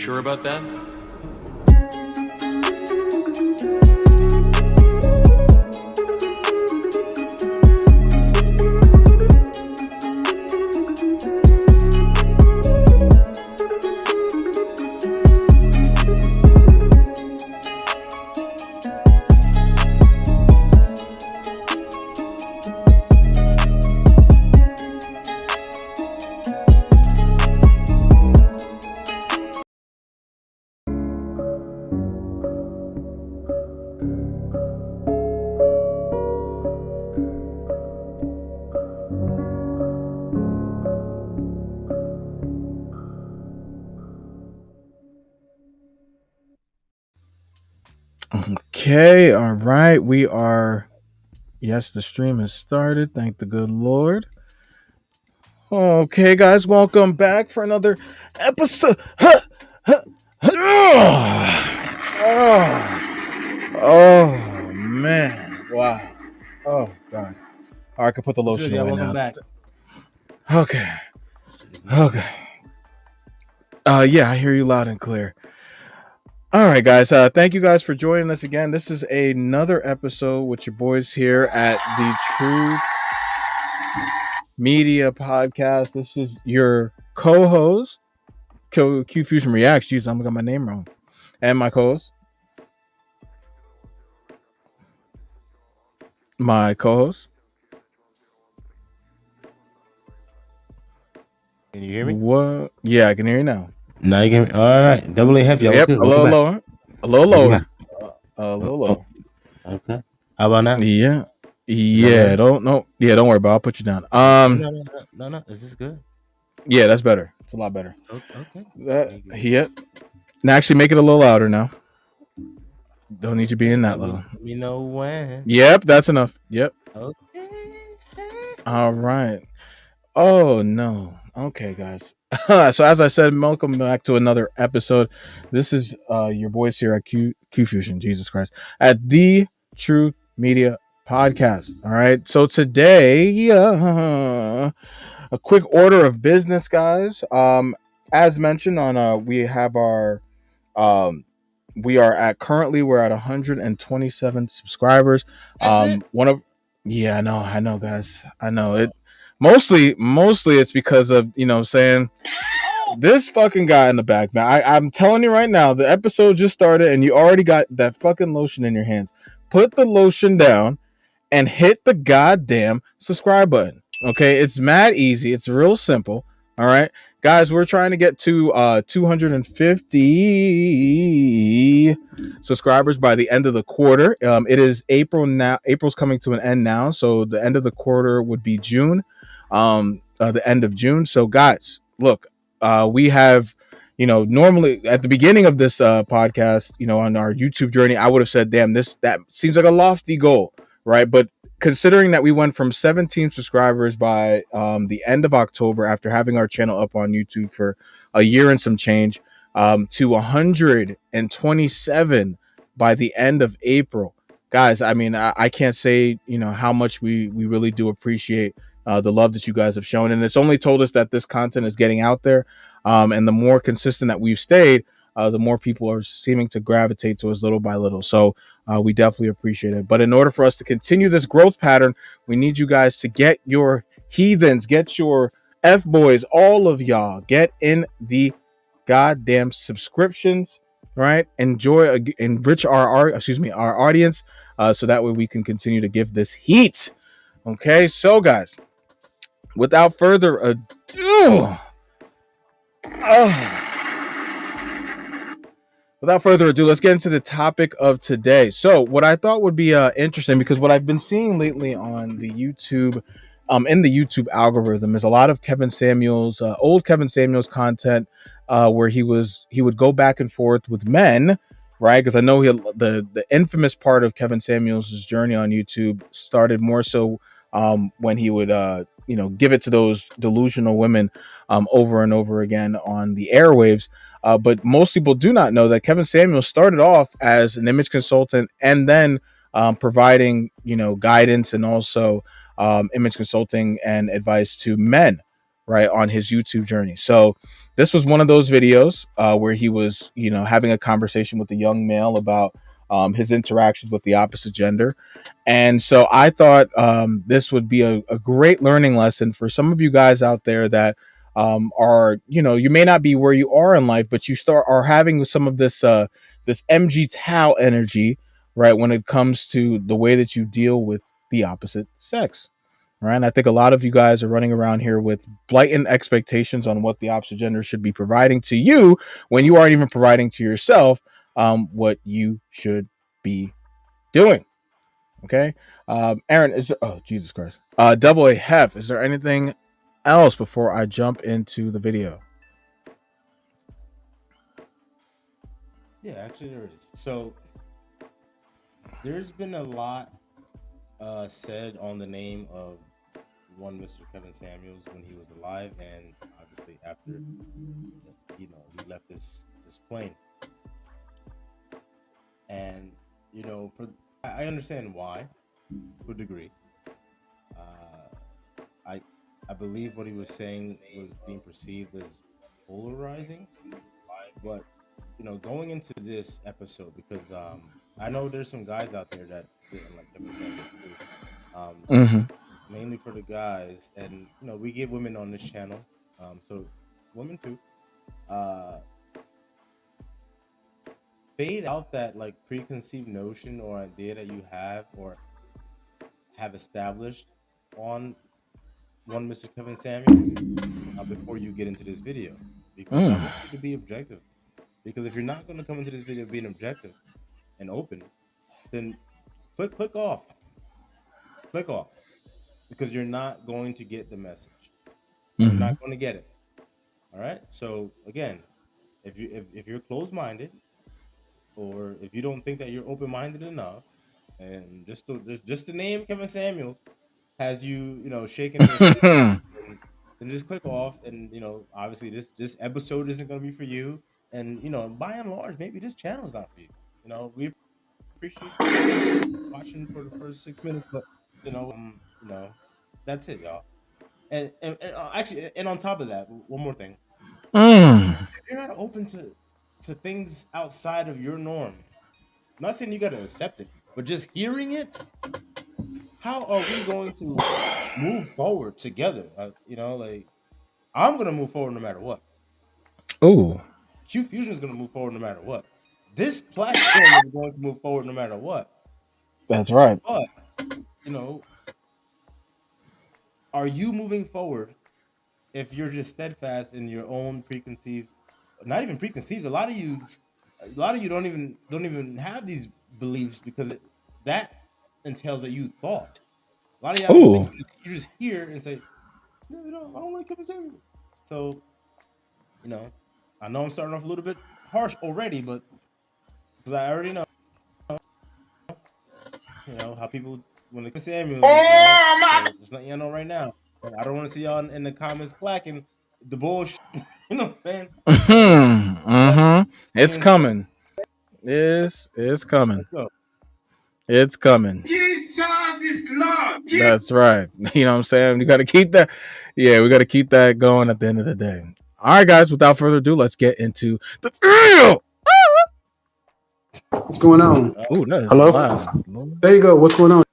sure about that? Okay, all right. We are. Yes, the stream has started. Thank the good Lord. Okay, guys, welcome back for another episode. Oh, man. Wow. Oh, God. I can put the What's lotion good, y'all? away Welcome now. back. Okay. Okay. Yeah, I hear you loud and clear. All right, guys. Thank you guys for joining us again. This is another episode with your boys here at the Truth Media Podcast. This is your co-host, Q Fusion Reacts. Jeez, I'm gonna get my name wrong. And my co-host. My co-host. Can you hear me? What? Yeah, I can hear you now. Now you can. All right. Double A Hefty. Y'all. What's Yep, good? a Welcome little back. lower. A little Welcome lower. back. A little Oh, lower. okay. How about now? Yeah. Is that Yeah, better? don't worry about it. I'll put you down. No. Is this good? Yeah, that's better. It's a lot better. Okay. Yep. Now actually make it a little louder now. Don't need you being that low. Let me know when. Yep, that's enough. Yep. Okay. All right. Oh no. Okay, guys. So as I said, welcome back to another episode. This is your boys here at Q Fusion, Jesus Christ, at the Truth Media Podcast. All right. So today, a quick order of business, guys. As mentioned on we have our we're at 127 subscribers. That's it. One of Yeah, I know, guys. I know it. Mostly it's because of saying this fucking guy in the back, man. I'm telling you right now, the episode just started and you already got that fucking lotion in your hands. Put the lotion down and hit the goddamn subscribe button. Okay, it's mad easy. It's real simple. All right, guys, we're trying to get to 250 subscribers by the end of the quarter. It is April now. April's coming to an end now, so the end of the quarter would be June. The end of June. So, guys, look, we have. Normally at the beginning of this podcast, on our YouTube journey, I would have said, "Damn, that seems like a lofty goal." Right, but considering that we went from 17 subscribers by the end of October after having our channel up on YouTube for a year and some change, to 127 by the end of April, guys. I mean, I can't say how much we really do appreciate the love that you guys have shown, and it's only told us that this content is getting out there, and the more consistent that we've stayed, the more people are seeming to gravitate to us little by little. So we definitely appreciate it. But in order for us to continue this growth pattern, we need you guys to get your heathens, get your F boys, all of y'all, get in the goddamn subscriptions, right? Enrich our audience, so that way we can continue to give this heat. Okay, so guys, without further ado, let's get into the topic of today. So what I thought would be interesting, because what I've been seeing lately on the YouTube, in the YouTube algorithm, is a lot of old Kevin Samuels content, where he would go back and forth with men, right? Because I know the infamous part of Kevin Samuels' journey on YouTube started more so when he would give it to those delusional women over and over again on the airwaves. But most people do not know that Kevin Samuels started off as an image consultant and then providing, guidance and also image consulting and advice to men, right, on his YouTube journey. So this was one of those videos where he was, having a conversation with a young male about his interactions with the opposite gender. And so I thought this would be a great learning lesson for some of you guys out there that are, you may not be where you are in life, but you start are having some of this MG Tao energy, right, when it comes to the way that you deal with the opposite sex. Right. And I think a lot of you guys are running around here with blatant expectations on what the opposite gender should be providing to you when you aren't even providing to yourself what you should be doing. Okay. Aaron, is there, oh, Jesus Christ. Double A Hef, is there anything else before I jump into the video? Yeah, actually there is. So there's been a lot said on the name of one Mr. Kevin Samuels when he was alive, and obviously after he left this plane. And for I understand why to a degree. I I believe what he was saying was being perceived as polarizing, but going into this episode, because I know there's some guys out there that didn't like Kevin Samuels too. So Mm-hmm. mainly for the guys, and we get women on this channel, so women too. Uh, Fade out that like preconceived notion or idea that you have or have established on one Mr. Kevin Samuels before you get into this video, because I Mm. want you to be objective. Because if you're not going to come into this video being objective and open, then click off, click off, because you're not going to get the message. You're Mm-hmm. not going to get it. All right. So again, if you're closed minded, or if you don't think that you're open minded enough, and just the name Kevin Samuels has you shaking in your seat, then just click off. And obviously this episode isn't going to be for you. And by and large, maybe this channel is not for you. We appreciate you watching for the first 6 minutes, but that's it, y'all. And actually, and on top of that, one more thing: Mm. if you're not open to things outside of your norm, I'm not saying you got to accept it, but just hearing it, how are we going to move forward together? Like I'm gonna move forward no matter what. Oh, Q Fusion is gonna move forward no matter what. This platform is going to move forward no matter what. that's right. But you know, are you moving forward if you're just steadfast in your own preconceived, not even preconceived? A lot of you don't even have these beliefs, because that entails that you thought. A lot of y'all don't think, Oh, you just hear and say, no, I don't like Kevin Samuels. So you know, I know I'm starting off a little bit harsh already, but because I already know, how people when they Kevin Samuels, right? So just letting y'all know right now. And I don't want to see y'all in the comments clacking the bullshit. You know what I'm saying? So mm-hmm. that Mm-hmm. It's being said, coming. It's coming. let's go. It's coming. Jesus is Lord. That's right. You know what I'm saying? We got to keep that. Yeah, we got to keep that going at the end of the day. All right, guys. Without further ado, let's get into the video. What's going on? Ooh, that is Hello? loud. Lord, There you go. What's going on?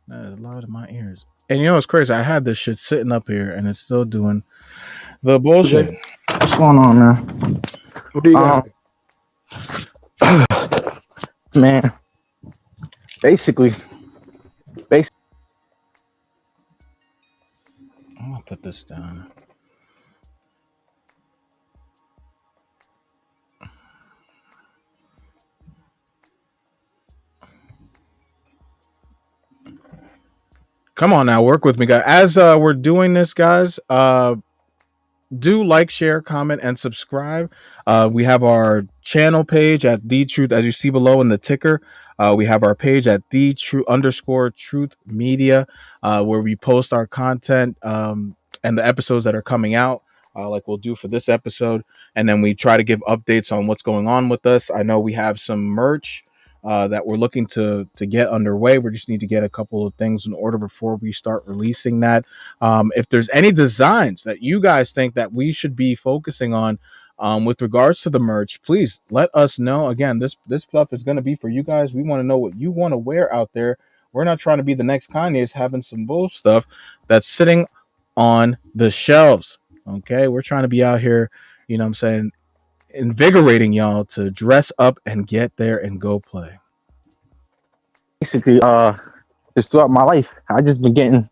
that is loud in my ears. And you know what's crazy? I had this shit sitting up here, and it's still doing the Jay, bullshit. What's going on, man? what do you got? Man, basically, I'm gonna put this down. Come on now, work with me, guys. As we're doing this, guys, do like, share, comment, and subscribe. We have our channel page at The Truth, as you see below in the ticker. We have our page at The Truth _ Truth Media, where we post our content and the episodes that are coming out, like we'll do for this episode. And then we try to give updates on what's going on with us. I know we have some merch that we're looking to get underway. We just need to get a couple of things in order before we start releasing that. If there's any designs that you guys think that we should be focusing on with regards to the merch, please let us know. Again, this stuff is going to be for you guys. We want to know what you want to wear out there. We're not trying to be the next Kanye's having some bull stuff that's sitting on the shelves. Okay, we're trying to be out here, you know what I'm saying, invigorating y'all to dress up and get there and go play. Basically, just throughout my life, I just been getting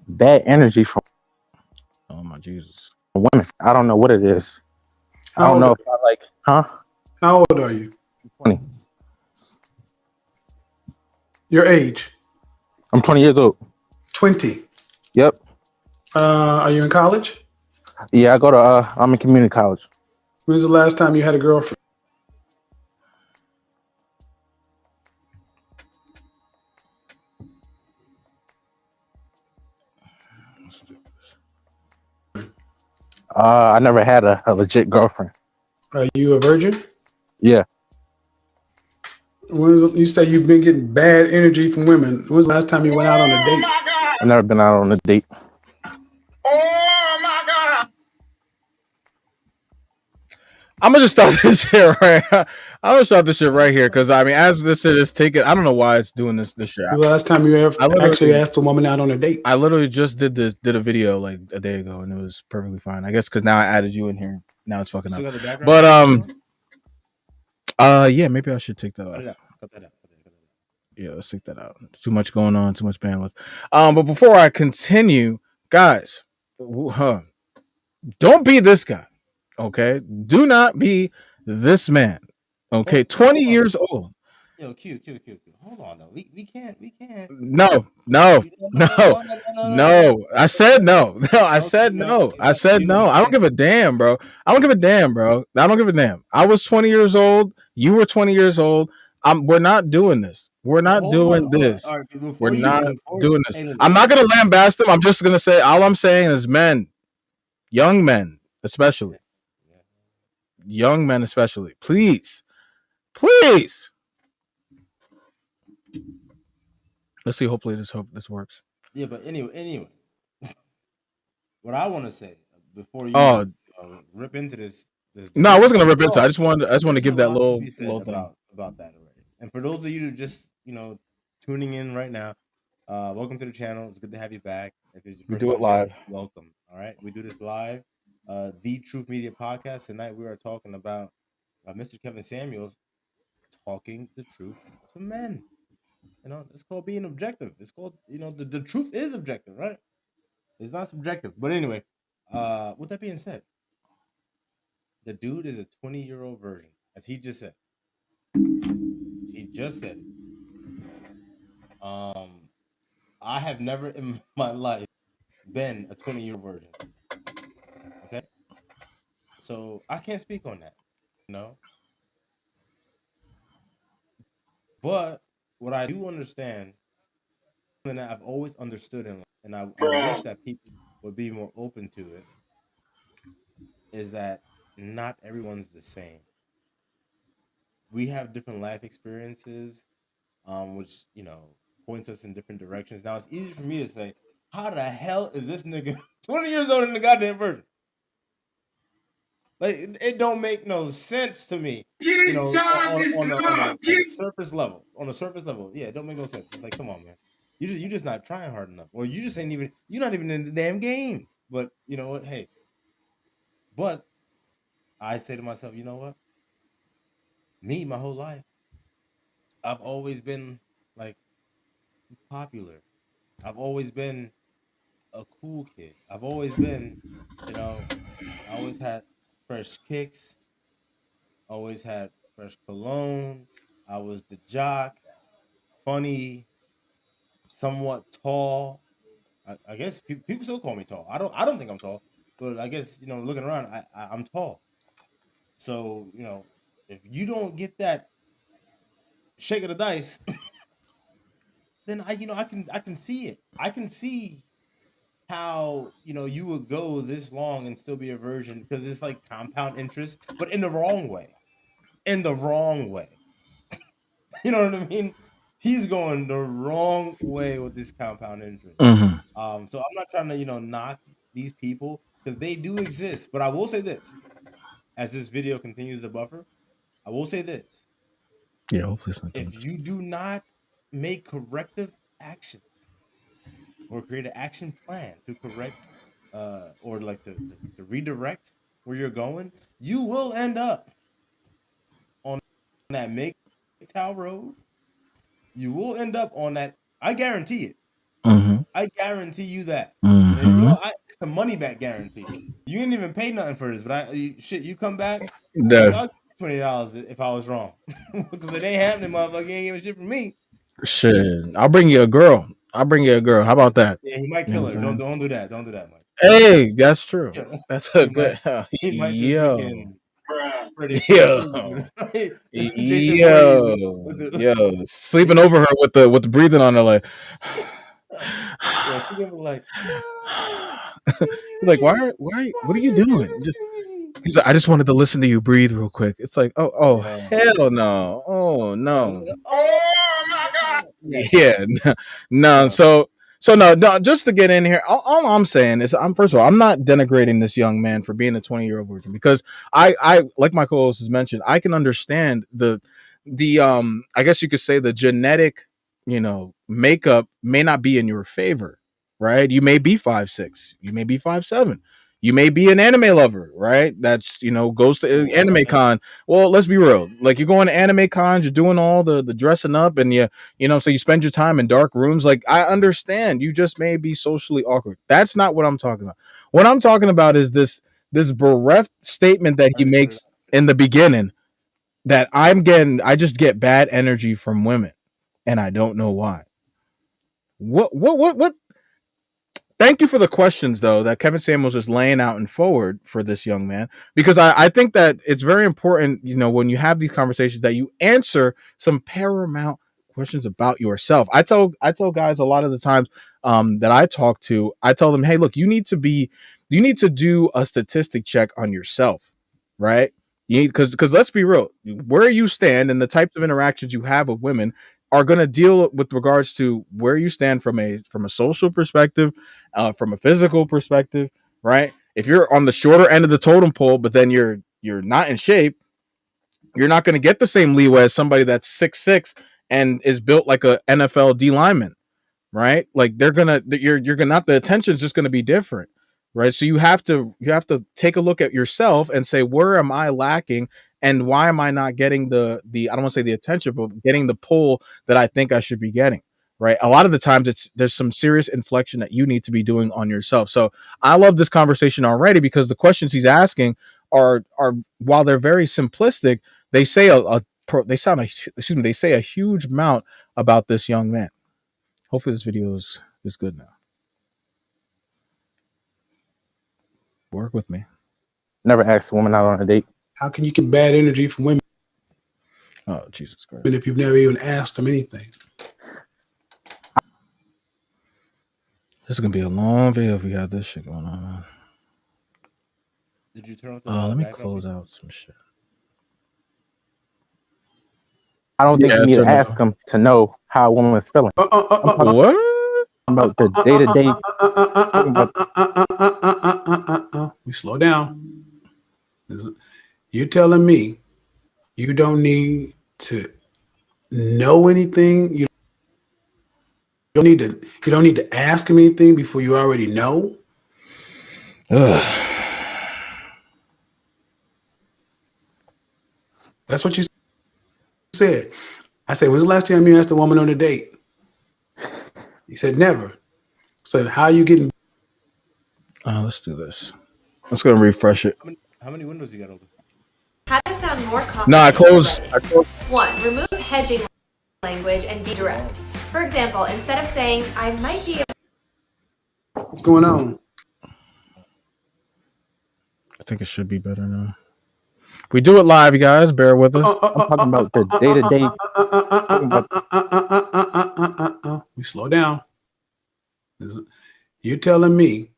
bad energy from Oh my Jesus. women. I don't know what it is. I How don't old, know if I like, huh? how old are you? 20. Your age? I'm 20 years old. 20. Yep. Are you in college? Yeah, I'm in community college. When was the last time you had a girlfriend? I never had a legit girlfriend. Are you a virgin? Yeah. You say you've been getting bad energy from women. When was the last time you went out on a date? I've never been out on a date. Oh my God! I'm gonna just stop this shit right. I'm gonna stop this shit right here because I mean, as this shit is taken, I don't know why it's doing this shit. The last time you ever I actually asked a woman out on a date? I literally just did a video like a day ago and it was perfectly fine. I guess because now I added you in here. Now it's fucking Still up. got the background. But yeah, maybe I should take that off. Cut that out. Yeah, let's take that out. Too much going on, too much bandwidth. But before I continue, guys, don't be this guy. Okay, do not be this man. Okay, 20 years old. Yo, Q. Hold on though. We can't. No. No. I said no. No, I said no. I said no. I don't give a damn, bro. I don't give a damn, bro. I don't give a damn. I was 20 years old. You were 20 years old. We're not doing this. We're not doing this. All right, We're not doing this. Hey, look, I'm not gonna lambast them. I'm just gonna say all I'm saying is men, young men, especially. Young men, especially. Please. Let's see. Hopefully this works. Yeah, but anyway, what I want to say before you rip into this. No, I wasn't gonna rip into it. I just wanted to give that little thing about that already. And for those of you who just tuning in right now, welcome to the channel. It's good to have you back. If it's your We first do it time live. here, welcome. All right, we do this live. The Truth Media Podcast. Tonight we are talking about Mr. Kevin Samuels talking the truth to men. It's called being objective. It's called the truth is objective, right? It's not subjective. But anyway, with that being said, the dude is a 20-year-old virgin, as he just said. He just said it. I have never in my life been a 20-year-old virgin. Okay? So I can't speak on that, But what I do understand, and that I've always understood and I wish that people would be more open to it, is that not everyone's the same. We have different life experiences, which points us in different directions. Now it's easy for me to say, how the hell is this nigga 20 years old in the goddamn virgin? Like it don't make no sense to me. On a surface level. On a surface level, yeah, it don't make no sense. It's like, come on, man. You just not trying hard enough, or you just you're not even in the damn game. But you know what? Hey, but I say to myself, you know what? Me, my whole life, I've always been like popular. I've always been a cool kid. I've always been, I always had fresh kicks, always had fresh cologne. I was the jock, funny, somewhat tall. I guess people still call me tall. I don't think I'm tall, but I guess looking around, I'm tall. So if you don't get that shake of the dice, then I can see it. I can see how you would go this long and still be a virgin, because it's like compound interest, but in the wrong way. In the wrong way. You know what I mean? He's going the wrong way with this compound interest. So I'm not trying to, knock these people because they do exist. But I will say this, as this video continues to buffer, I will say this. Yeah, hopefully it's not If you do not make corrective actions or create an action plan to correct or like to redirect where you're going, you will end up on that MGTOW road. You will end up on that. I guarantee it. I guarantee you that. It's a money back guarantee. You didn't even pay nothing for this, but you come back. I'll give you $20 if I was wrong, because it ain't happening, motherfucker. You ain't giving shit from me. Shit, I'll bring you a girl. How about that? Yeah, he might kill her. Don't do that. Don't do that, Mike. Hey, that's true. That's a good. He might just freaking Freddy Jason yo, sleeping over her with the breathing on her like. Yeah, she gonna be like, like, what are you doing? He's like, I just wanted to listen to you breathe real quick. It's like, oh hell no. Oh no. Oh my god. Yeah. No. So no, just to get in here, all I'm saying is first of all, I'm not denigrating this young man for being a 20-year-old virgin, because I like my co-host has mentioned, I can understand the I guess you could say the genetic, makeup may not be in your favor, right? You may be 5'6", you may be 5'7", you may be an anime lover, right? That's, goes to anime con. Well, let's be real. Like, you're going to anime cons, you're doing all the dressing up, and so you spend your time in dark rooms. Like, I understand you just may be socially awkward. That's not what I'm talking about. What I'm talking about is this bereft statement that he makes in the beginning, that I just get bad energy from women, and I don't know why. What? Thank you for the questions, though, that Kevin Samuels is laying out and forward for this young man, because I think that it's very important, when you have these conversations, that you answer some paramount questions about yourself. I tell guys a lot of the times that I talk to, I tell them, hey, look, you need to do a statistic check on yourself, right? You need, because let's be real, where you stand and the types of interactions you have with women are going to deal with regards to where you stand from a social perspective, from a physical perspective, right? If you're on the shorter end of the totem pole, but then you're not in shape, you're not going to get the same leeway as somebody that's 6'6" and is built like a NFL D lineman, right? Like, you're gonna not, the attention's just gonna be different, right? So you have to take a look at yourself and say, where am I lacking, and why am I not getting the I don't want to say the attention, but getting the pull that I think I should be getting, right? A lot of the times there's some serious inflection that you need to be doing on yourself. So I love this conversation already, because the questions he's asking are while they're very simplistic, they say they say a huge amount about this young man. Hopefully this video is good now. Work with me. Never asked a woman out on a date. How can you get bad energy from women Oh, Jesus Christ. if you've never even asked them anything? This is going to be a long video if we have this shit going on. Did you turn off the let me close out some shit. I don't think you need to ask them to know how a woman is feeling. What? About the day-to-day. We slow down. You're telling me you don't need to know anything? You don't need to ask him anything before you already know? That's what you said. I said, when's the last time you asked a woman on a date? You said never. So how are you getting? Let's do this. Let's go and refresh it. How many windows you got open? How to sound more confident? No, I closed. 1. Remove hedging language and be direct. For example, instead of saying, I might be... What's going on? I think it should be better now. We do it live, you guys. Bear with us. I'm talking about the day-to-day. We slow down. You're telling me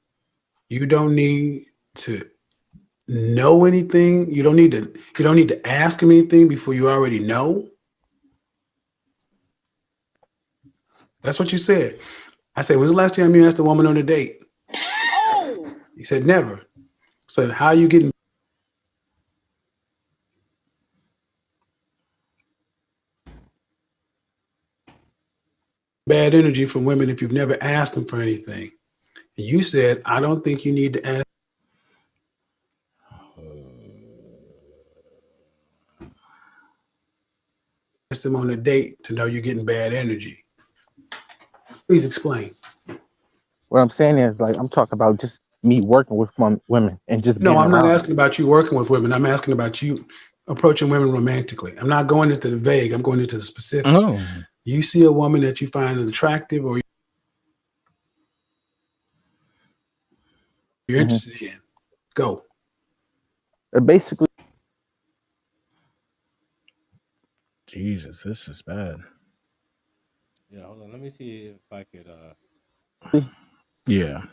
you don't need to know anything? You don't need to ask him anything before you already know? That's what you said. I said, when's the last time you asked a woman on a date? You said never. So how are you getting bad energy from women if you've never asked them for anything? And you said, I don't think you need to ask them on a date to know you're getting bad energy. Please explain. What I'm saying is, like, I'm talking about just me working with women and just No, being I'm not around them. asking about you working with women. I'm asking about you approaching women romantically. I'm not going into the vague. I'm going into the specific. Oh, You see a woman that you find is attractive or you're Hmm. interested in. Go. Basically, Jesus, this is bad. Yeah, hold on. Let me see if I could. Yeah.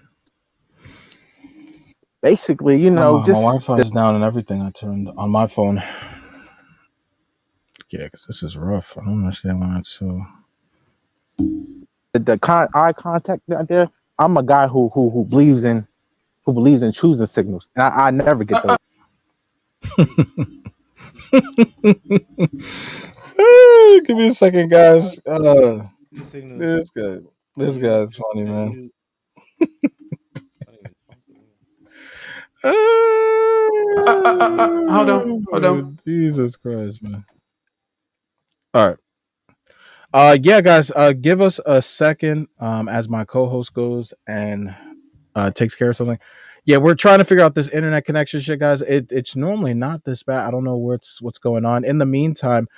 basically, My just Wi-Fi is down and everything. I turned on my phone. Yeah, because this is rough. I don't understand why it's so. eye contact out there. I'm a guy who believes in choosing signals, and I never get those. Give me a second, guys. These signals. This guy, Can this you? guy's funny, Can man. you? I don't even talk to me. Hold on. Hold on. Jesus Christ, man. All right. Yeah, guys, give us a second as my co-host goes and takes care of something. Yeah, we're trying to figure out this internet connection shit, guys. It's normally not this bad. I don't know what's going on. In the meantime,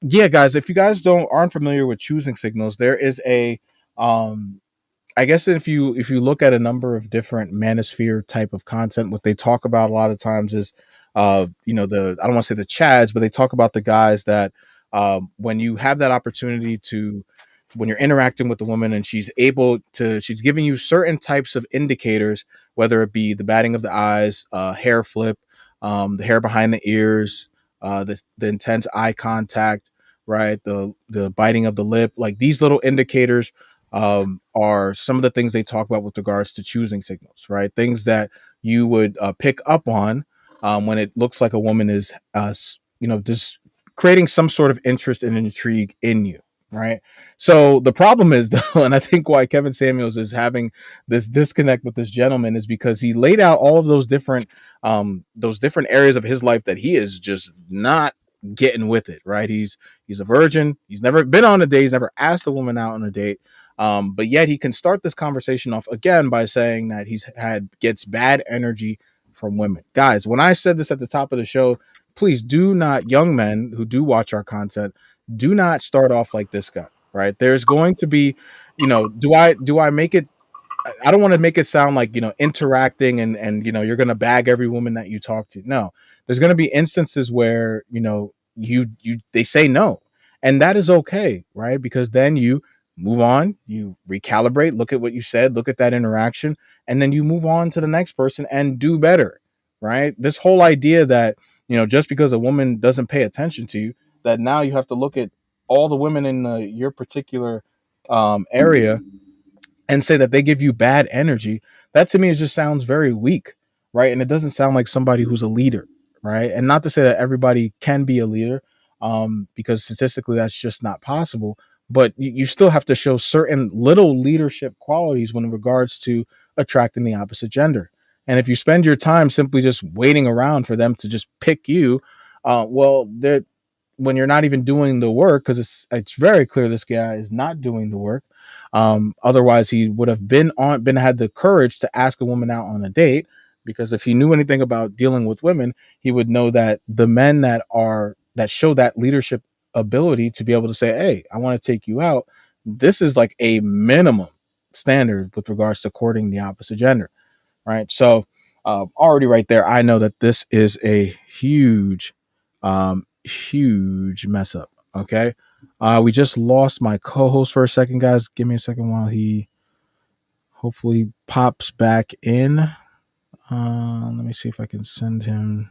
yeah, guys, if you guys don't aren't familiar with choosing signals, there is a I guess if you look at a number of different manosphere type of content, what they talk about a lot of times is, the I don't want to say the chads, but they talk about the guys that when you have that opportunity to, when you're interacting with the woman and she's giving you certain types of indicators, whether it be the batting of the eyes, hair flip, the hair behind the ears, the intense eye contact, right, the biting of the lip, like these little indicators are some of the things they talk about with regards to choosing signals, right? Things that you would pick up on when it looks like a woman is, just creating some sort of interest and intrigue in you, right? So the problem is, though, and I think why Kevin Samuels is having this disconnect with this gentleman is because he laid out all of those different areas of his life that he is just not getting with it, right? He's a virgin. He's never been on a date. He's never asked a woman out on a date. But yet he can start this conversation off again by saying that gets bad energy from women. Guys, when I said this at the top of the show, please do not, young men who do watch our content, do not start off like this guy. Right? There's going to be, do I make it, I don't want to make it sound like, interacting and you're going to bag every woman that you talk to. No, there's going to be instances where, they say no. And that is okay, right? Because then you move on, you recalibrate, look at what you said, look at that interaction, and then you move on to the next person and do better, right? This whole idea that, just because a woman doesn't pay attention to you, that now you have to look at all the women in your particular area and say that they give you bad energy, that to me it just sounds very weak, right? And it doesn't sound like somebody who's a leader, right? And not to say that everybody can be a leader, because statistically that's just not possible. But you still have to show certain little leadership qualities when in regards to attracting the opposite gender. And if you spend your time simply just waiting around for them to just pick you, well, when you're not even doing the work, because it's very clear this guy is not doing the work. Otherwise, he would have been had the courage to ask a woman out on a date. Because if he knew anything about dealing with women, he would know that the men that show that leadership ability to be able to say, "Hey, I want to take you out." This is like a minimum standard with regards to courting the opposite gender, right? So, already right there, I know that this is a huge mess up. Okay. We just lost my co-host for a second, guys. Give me a second while he hopefully pops back in. Let me see if I can send him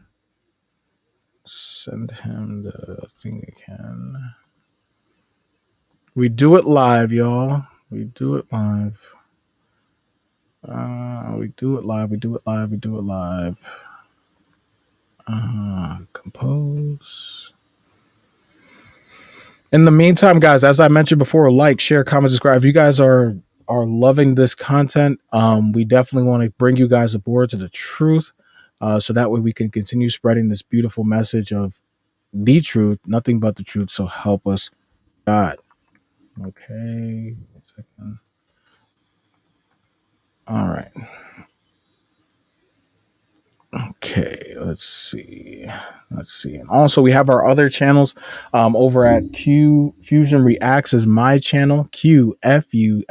the thing again. We do it live, y'all. We do it live. We do it live. We do it live. We do it live. Compose. In the meantime, guys, as I mentioned before, like, share, comment, subscribe. If you guys are loving this content, we definitely want to bring you guys aboard to the truth, so that way we can continue spreading this beautiful message of the truth, nothing but the truth. So help us, God. Okay. 1 second. All right. Okay, let's see. Let's see. And also, we have our other channels over at Q Fusion Reacts is my channel. QFUSION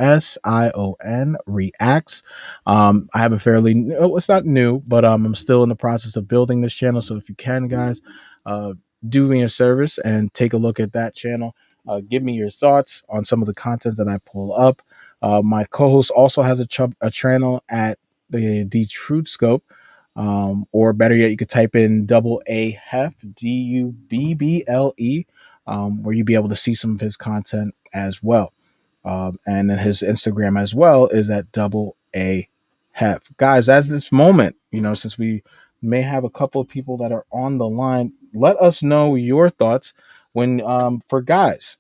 Reacts. I have a fairly it's not new, but I'm still in the process of building this channel. So if you can, guys, uh, do me a service and take a look at that channel. Give me your thoughts on some of the content that I pull up. My co-host also has a channel at the Truth Scope. Or better yet, you could type in double A Hef DUBBLE, where you'll be able to see some of his content as well. And then his Instagram as well is at double A Hef. Guys, as this moment, since we may have a couple of people that are on the line, let us know your thoughts when for guys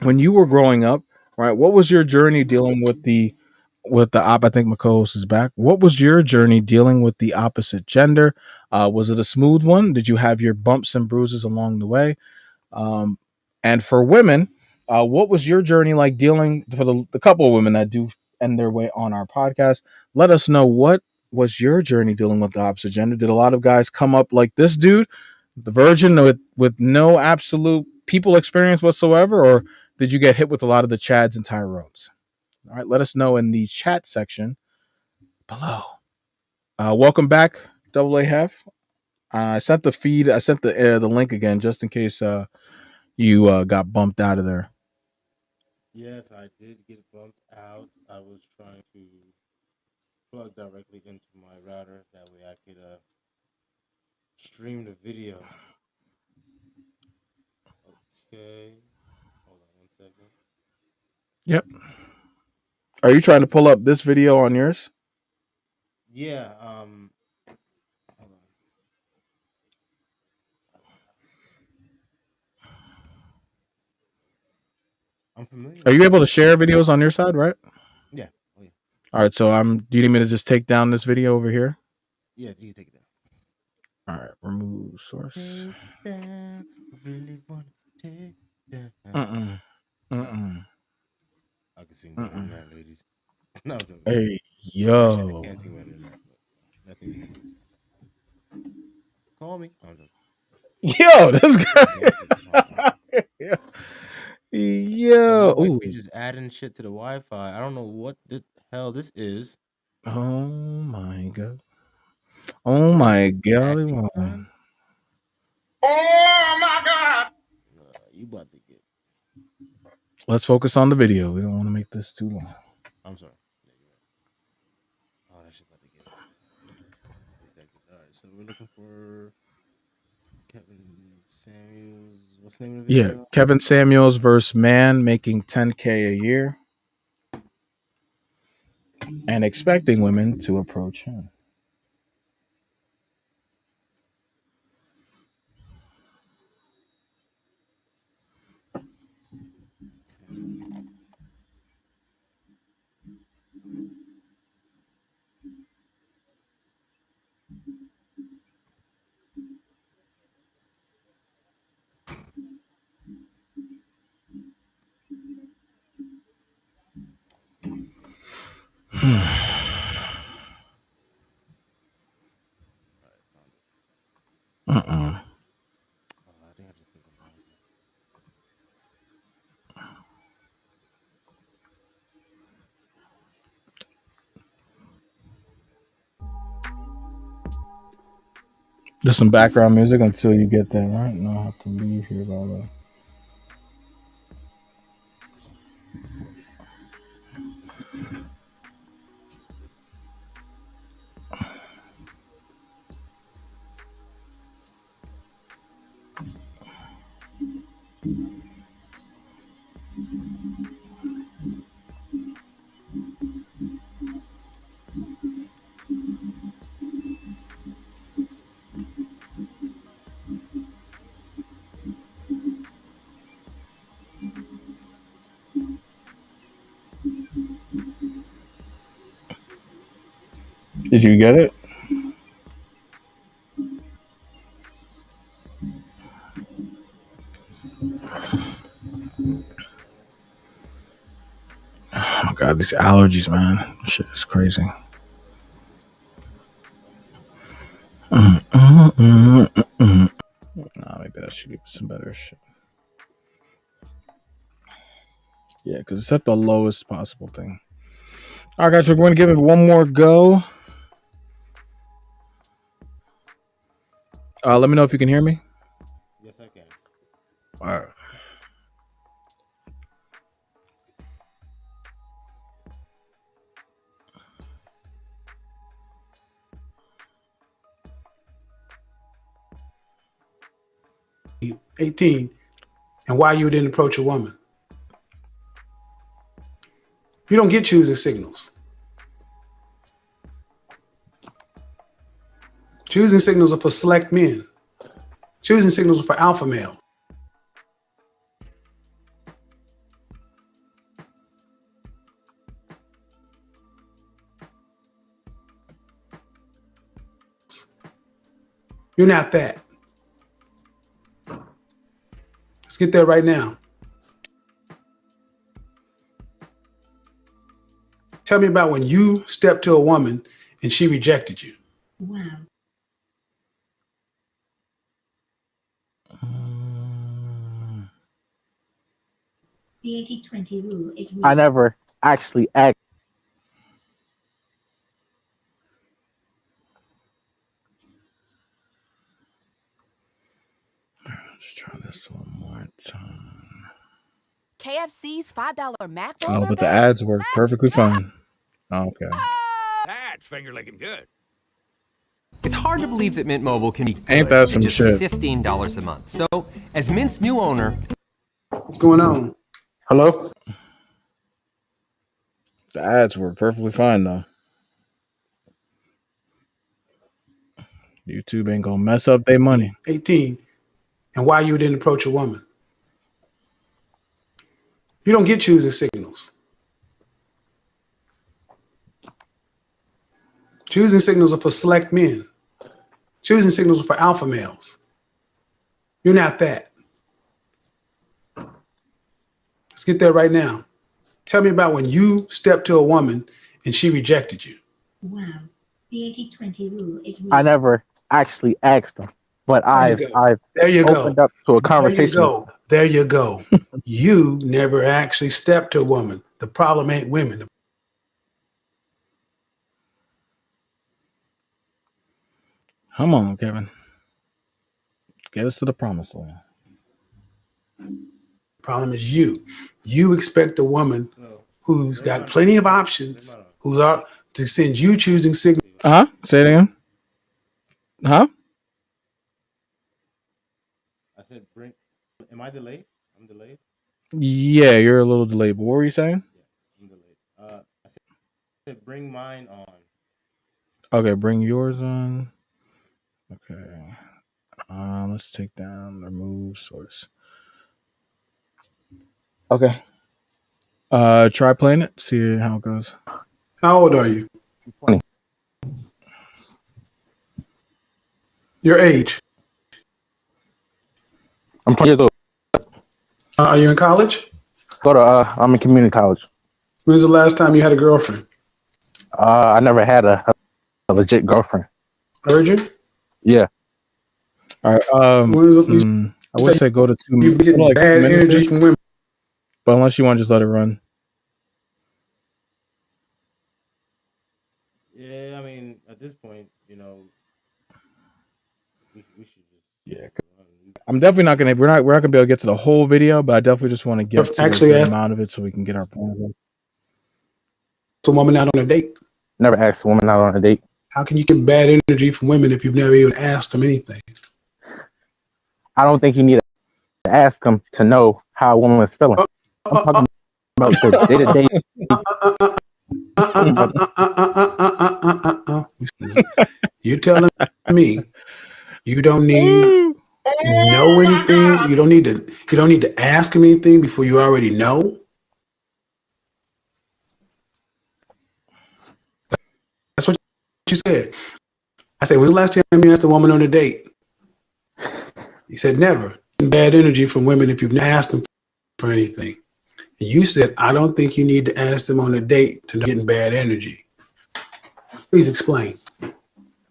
when you were growing up, right? What was your journey dealing with the I think my co-host is back. What was your journey dealing with the opposite gender? Was it a smooth one? Did you have your bumps and bruises along the way? Um, and for women, what was your journey like dealing for the couple of women that do end their way on our podcast? Let us know, what was your journey dealing with the opposite gender? Did a lot of guys come up like this dude, the virgin, with no absolute people experience whatsoever, or did you get hit with a lot of the Chads and Tyrones? All right, let us know in the chat section below. Welcome back, Double A Half. I sent the feed. I sent the link again just in case you got bumped out of there. Yes, I did get bumped out. I was trying to plug directly into my router. That way I could stream the video. Okay. Hold on 1 second. Yep. Are you trying to pull up this video on yours? Yeah, hold on. I'm familiar Are with you able this. to share videos on your side, right? Yeah. Oh yeah. All right. So do you need me to just take down this video over here? Yeah, you take it down. All right. Remove source. Take down, really wanna take down. Mm-mm. I can sing better than that, ladies. No, I'm joking. Hey, Actually, I yo. can't sing better than that. But nothing to do. Call me. No, I'm joking. Yo, this Hold on. guy. Yo, my Yo. Ooh. wifey just adding shit to the Wi-Fi. I don't know what the hell this is. Oh my god. Oh What is my this? golly. Pakistan? Oh my god. You about to get? Let's focus on the video. We don't want to make this too long. I'm sorry. Yeah, you're right. Oh, that shit about to get rejected. All right, so we're looking for Kevin Samuels. What's the name of the Yeah, video? Kevin Samuels versus man making 10K a year and expecting women to approach him. All right, found it. Uh-uh. I think I just clicked on the wrong thing. Just some background music until you get there, right? No, I have to leave here by the way. Did you get it? Oh my god, these allergies, man. Shit is crazy. Nah, maybe I should give it some better shit. Yeah, because it's at the lowest possible thing. All right, guys, we're going to give it one more go. Let me know if you can hear me. Yes, I can. All right. You 18, and why you didn't approach a woman. You don't get choosing signals. Choosing signals are for select men. Choosing signals are for alpha males. You're not that. Let's get there right now. Tell me about when you stepped to a woman and she rejected you. Wow. The 80-20 rule is real. I never actually asked. Just try this one more time. KFC's $5 Mac Oh, rolls are but the back. ads work perfectly fine. Okay. That's finger licking good. It's hard to believe that Mint Mobile can be good Ain't that at some just shit? $15 a month. So, as Mint's new owner, What's going on? Hello? The ads work perfectly fine, though. YouTube ain't gonna mess up their money. 18, and why you didn't approach a woman. You don't get choosing signals. Choosing signals are for select men. Choosing signals are for alpha males. You're not that. Let's get there right now. Tell me about when you stepped to a woman and she rejected you. Wow. The 80-20 rule is real. I never actually asked them, but I've There you go. opened up to a conversation. There you go. You never actually stepped to a woman. The problem ain't women. Come on, Kevin. Get us to the promised land. The problem is you. You expect a woman who's got plenty of options, who's out to send you choosing signals. Say it again. I said, am I delayed? I'm delayed. Yeah, you're a little delayed. But what were you saying? Yeah, I'm delayed. I said, bring mine on. Okay, bring yours on. Okay. Let's take down remove source. Okay. Try playing it. See how it goes. How old are you? 20. Your age? I'm 20 years old. Are you in college? I'm in community college. When was the last time you had a girlfriend? I never had a legit girlfriend. Heard you? Yeah. All right. I would say go to 2 You minutes. get Like bad 2 minutes energy from women. but unless you want to just let it run. Yeah, I mean, at this point, we should just. Yeah. I'm definitely not gonna. We're not gonna be able to get to the whole video, but I definitely just want to get to Actually, the ask amount of it so we can get our point of it. a woman out on a date. Never asked a woman out on a date. How can you get bad energy from women if you've never even asked them anything? I don't think you need to ask them to know how a woman is feeling. I'm talking about the day-to-day. You're telling me you don't need to know anything. You don't need to ask him anything before you already know. That's what you said. I said, when's the last time you asked a woman on a date? You said never. Bad energy from women if you've asked them for anything. And you said, I don't think you need to ask them on a date to get in bad energy. Please explain.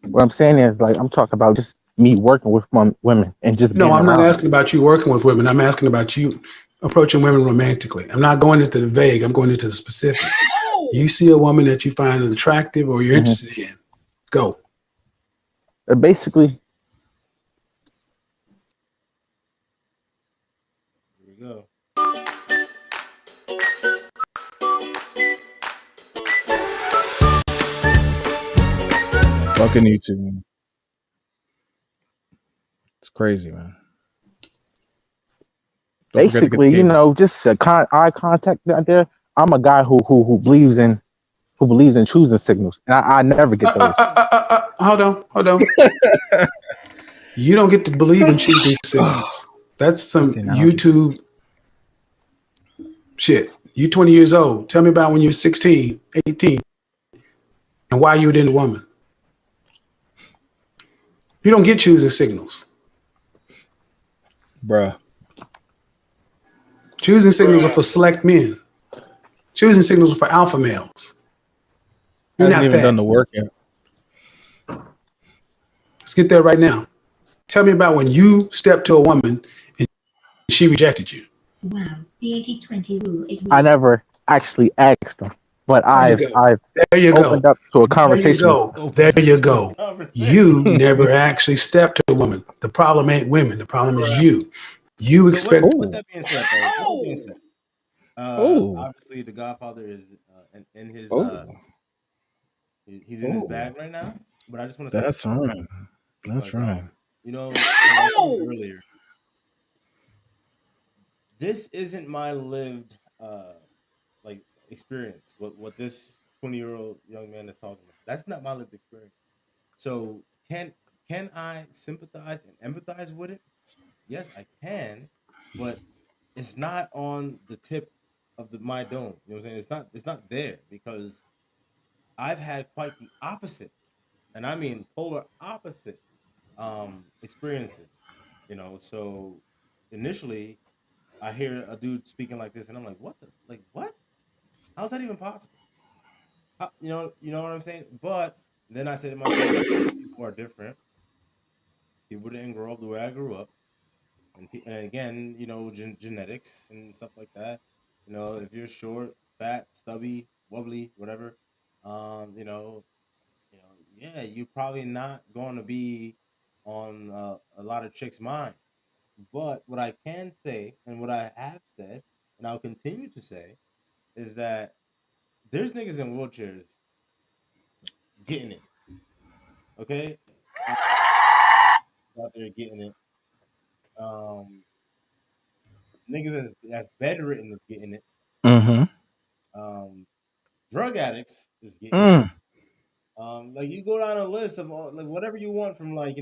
What I'm saying is, like, I'm talking about just me working with women and just No, being I'm not around. asking about you working with women. I'm asking about you approaching women romantically. I'm not going into the vague. I'm going into the specific. You see a woman that you find is attractive or you're Mm-hmm. interested in. Go. Basically, Here we go. Fucking YouTube, man. It's crazy, man. Don't forget to get the basically, cable. just eye contact out there. I'm a guy who believes in choosing signals, and I never get those. Hold on. You don't get to believe in choosing signals. That's some Fucking algae. YouTube shit. You 20 years old. Tell me about when you were 16, 18, and why you were in a woman. You don't get choosing signals. Bruh. Choosing signals are for select men. Choosing signals are for alpha males. You're Hasn't not even done that. the work yet. Let's get there right now. Tell me about when you stepped to a woman and she rejected you. Wow, the 80/20 rule is I real. never actually asked them, but There you I've go. I've There you opened go. up to a There you conversation. go. Open There up you to a go. conversation. You never actually stepped to a woman. The problem ain't women. The problem is you. You So expect. with that being said, though, with that being said, Oh. obviously the Godfather is in his Oh. he's in his Oh. bag right now. But I just want to say That's this right. That's because right. like I said earlier, this isn't my lived like experience. What this 20-year-old young man is talking about, that's not my lived experience. So can I sympathize and empathize with it? Yes, I can, but it's not on the tip of my dome. You know what I'm saying? It's not there because I've had quite the opposite, and I mean polar opposite experiences. So initially I hear a dude speaking like this, and I'm like, what the like what? How's that even possible? You know what I'm saying? But then I say to myself, people are different. People didn't grow up the way I grew up, and again, genetics and stuff like that. If you're short, fat, stubby, wobbly, whatever, um, you know, yeah, you're probably not going to be on a lot of chicks' minds. But what I can say, and what I have said, and I'll continue to say, is that there's niggas in wheelchairs getting it. Okay, uh, out there getting it. Um, Niggas that's bedridden is getting it. Mm-hmm. Um, Drug addicts is getting it. Mm. Like you go down a list of like whatever you want from like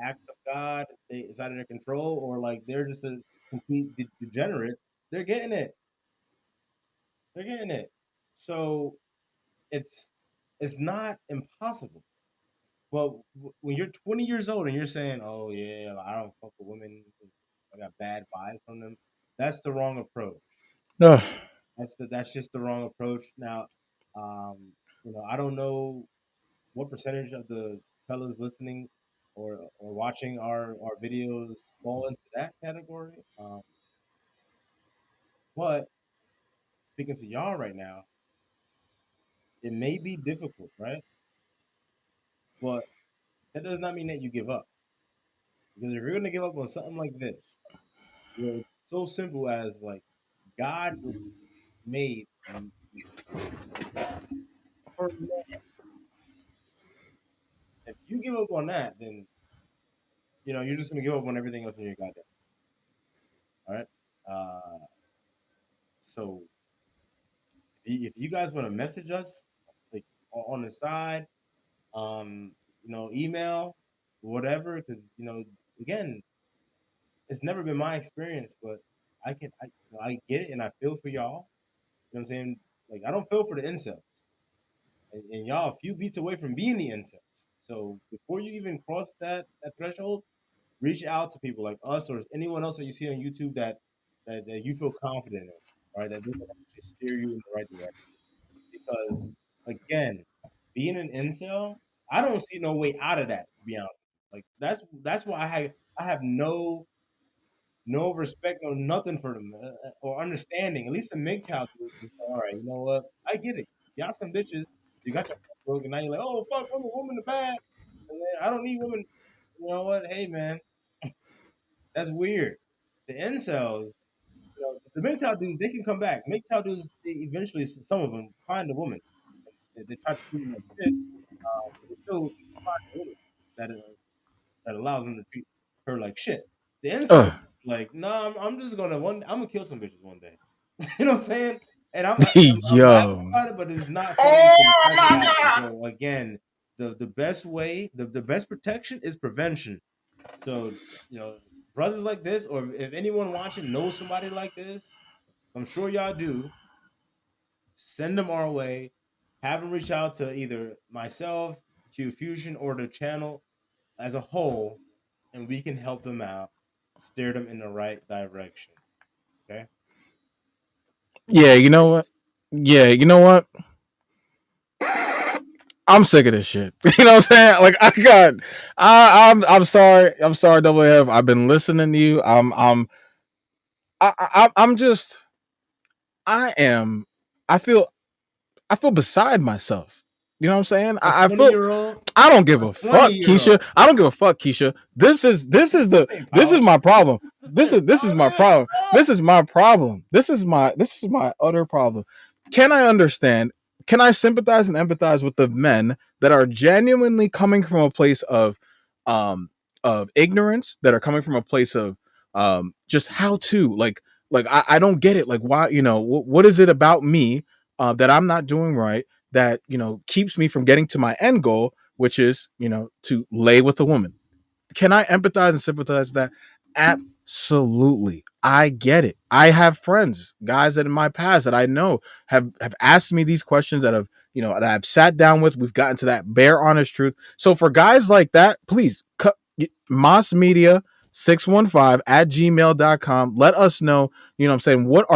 act of God, it's out of their control, or like they're just a complete degenerate. They're getting it. They're getting it. So it's it's not impossible. But when you're 20 years old and you're saying, "Oh yeah, I don't fuck with women. I got bad vibes from them," that's the wrong approach. Ugh. That's just the wrong approach. Now, I don't know what percentage of the fellas listening or watching our videos fall into that category. But speaking to y'all right now, it may be difficult, right? But that does not mean that you give up. Because if you're gonna give up on something like this, it's so simple as like God made per man. If you give up on that, then you're just gonna give up on everything else in your goddamn. All right. So if you guys want to message us like on the side, email, whatever, because again, it's never been my experience, but I get it and I feel for y'all. You know what I'm saying? Like I don't feel for the incels. and y'all a few beats away from being the incels. So before you even cross that threshold, reach out to people like us or anyone else that you see on YouTube that you feel confident in, right? That they can actually steer you in the right direction. Because again, being an incel, I don't see no way out of that. To be honest, like that's why I have no respect, no nothing for them or understanding. At least the MGTOW dudes is all right. You know what? I get it. Y'all some bitches. You got your heart broken. Now you're like, oh fuck, women are bad. And then, I don't need women. You know what? Hey man, that's weird. The incels, the MGTOW dudes, they can come back. MGTOW dudes, they eventually, some of them find a woman. They try to treat them like shit, but they still find a woman that that allows them to treat her like shit. The incels, like, nah, I'm just gonna I'm gonna kill some bitches one day. You know what I'm saying? And I'm laughing Yo. about it, but it's not funny because it's actually happening. So again, the best way, the best protection is prevention. So brothers like this, or if anyone watching knows somebody like this, I'm sure y'all do. Send them our way. Have them reach out to either myself, Q Fusion, or the channel as a whole, and we can help them out, steer them in the right direction. Okay. Yeah, you know what? Yeah, you know what? I'm sick of this shit. You know what I'm saying? Like I'm sorry. I'm sorry, Double F. I've been listening to you. I'm just I am I feel I feel beside myself. You know what I'm saying? A I 20 feel year old, I don't give a a 20 fuck, year Keisha. old. I don't give a fuck, Keisha. This is my problem. This is my problem. This is my problem. This is my utter problem. Can I understand? Can I sympathize and empathize with the men that are genuinely coming from a place um of ignorance, that are coming from a place of just how to like I don't get it. Like why, what is it about me that I'm not doing right that keeps me from getting to my end goal, which is to lay with a woman. Can I empathize and sympathize with that? Absolutely. I get it. I have friends, guys that in my past that I know have asked me these questions, that have, that I've sat down with. We've gotten to that bare honest truth. So for guys like that, please cut Moss Media 615 at gmail.com. Let us know, what I'm saying. What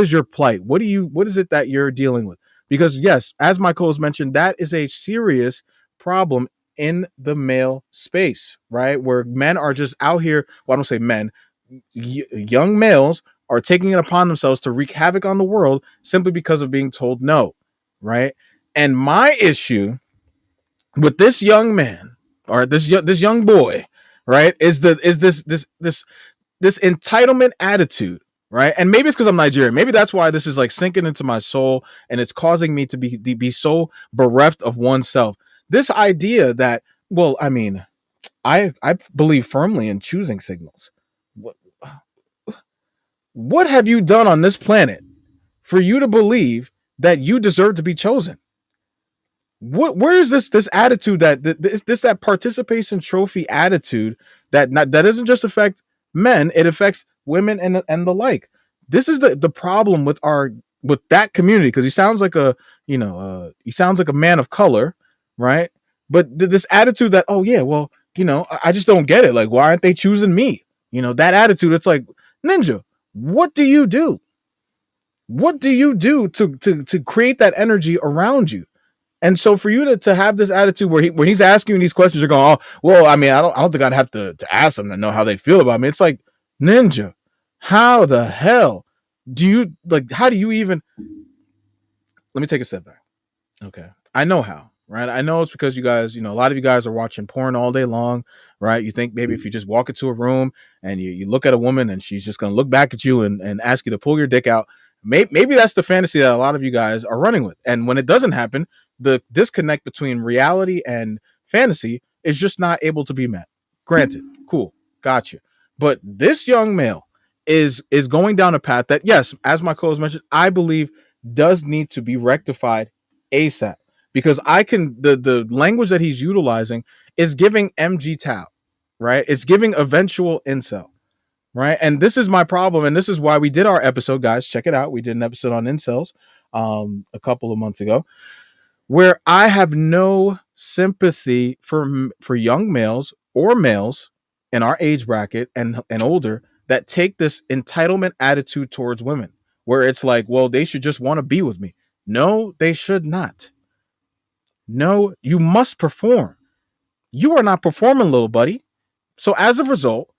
is your plight? What is it that you're dealing with? Because yes, as my co-host mentioned, that is a serious problem in the male space, right? Where men are just out here. Well, I don't say men, young males are taking it upon themselves to wreak havoc on the world simply because of being told no, right? And my issue with this young man, or this young boy, right, is this entitlement attitude, right? And maybe it's because I'm Nigerian. Maybe that's why this is like sinking into my soul, and it's causing me to be so bereft of oneself. This idea that, well, I mean, I believe firmly in choosing signals. What, what have you done on this planet for you to believe that you deserve to be chosen? Where is this attitude that participation trophy attitude that doesn't just affect men, it affects women and the like. This is the problem with that community, because he sounds like a man of color, right? But this attitude that, oh yeah, well, I just don't get it, like why aren't they choosing me? That attitude, it's like, Ninja, what do you do? What do you do to create that energy around you? And so for you to have this attitude where when he's asking you these questions, you're going, oh, well, I mean, I don't think I'd have to ask them to know how they feel about me. It's like, Ninja, how the hell do you how do you even, let me take a step back. Okay. I know how, right? I know it's because you guys, a lot of you guys are watching porn all day long, right? You think maybe if you just walk into a room and you look at a woman and she's just going to look back at you and ask you to pull your dick out. Maybe that's the fantasy that a lot of you guys are running with. And when it doesn't happen, the disconnect between reality and fantasy is just not able to be met. Granted, cool, gotcha. But this young male is going down a path that, yes, as my co-host mentioned, I believe does need to be rectified ASAP, because the language that he's utilizing is giving MG Tao, right? It's giving eventual incel, right? And this is my problem, and this is why we did our episode, guys. Check it out. We did an episode on incels a couple of months ago. where I have no sympathy for young males or males in our age bracket and older that take this entitlement attitude towards women, where it's like, well, they should just want to be with me. No, they should not. No, you must perform. You are not performing, little buddy. So as a result,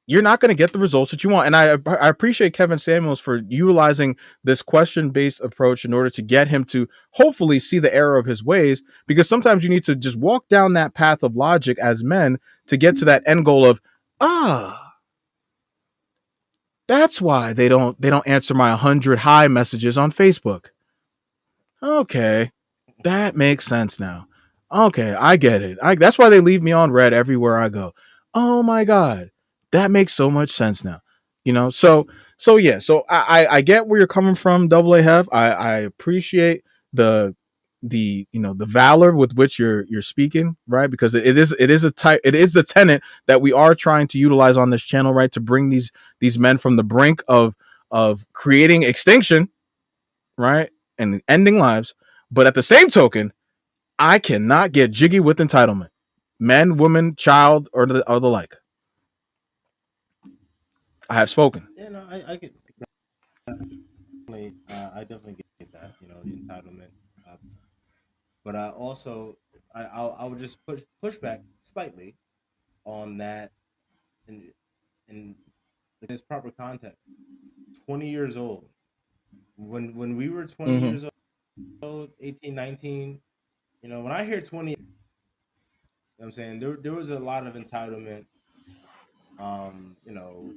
you're not going to get the results that you want. And I appreciate Kevin Samuels for utilizing this question based approach in order to get him to hopefully see the error of his ways, because sometimes you need to just walk down that path of logic as men to get to that end goal of, that's why they don't answer my 100 hi messages on Facebook. Okay, that makes sense now. Okay, I get it. That's why they leave me on red everywhere I go. Oh my god, that makes so much sense now. So yeah. So I get where you're coming from, Double A Hef. I appreciate the valor with which you're speaking, right? Because it is the tenet that we are trying to utilize on this channel, right? To bring these men from the brink of creating extinction, right, and ending lives. But at the same token, I cannot get jiggy with entitlement, men, women, child, or the like. I have spoken. Yeah, no, I get I definitely get that. The entitlement. Uh, but I also I would just push back slightly on that in this proper context. 20 years old. When we were 20 Mm-hmm. years old, 18, 19, when I hear 20, I'm saying there was a lot of entitlement, you know,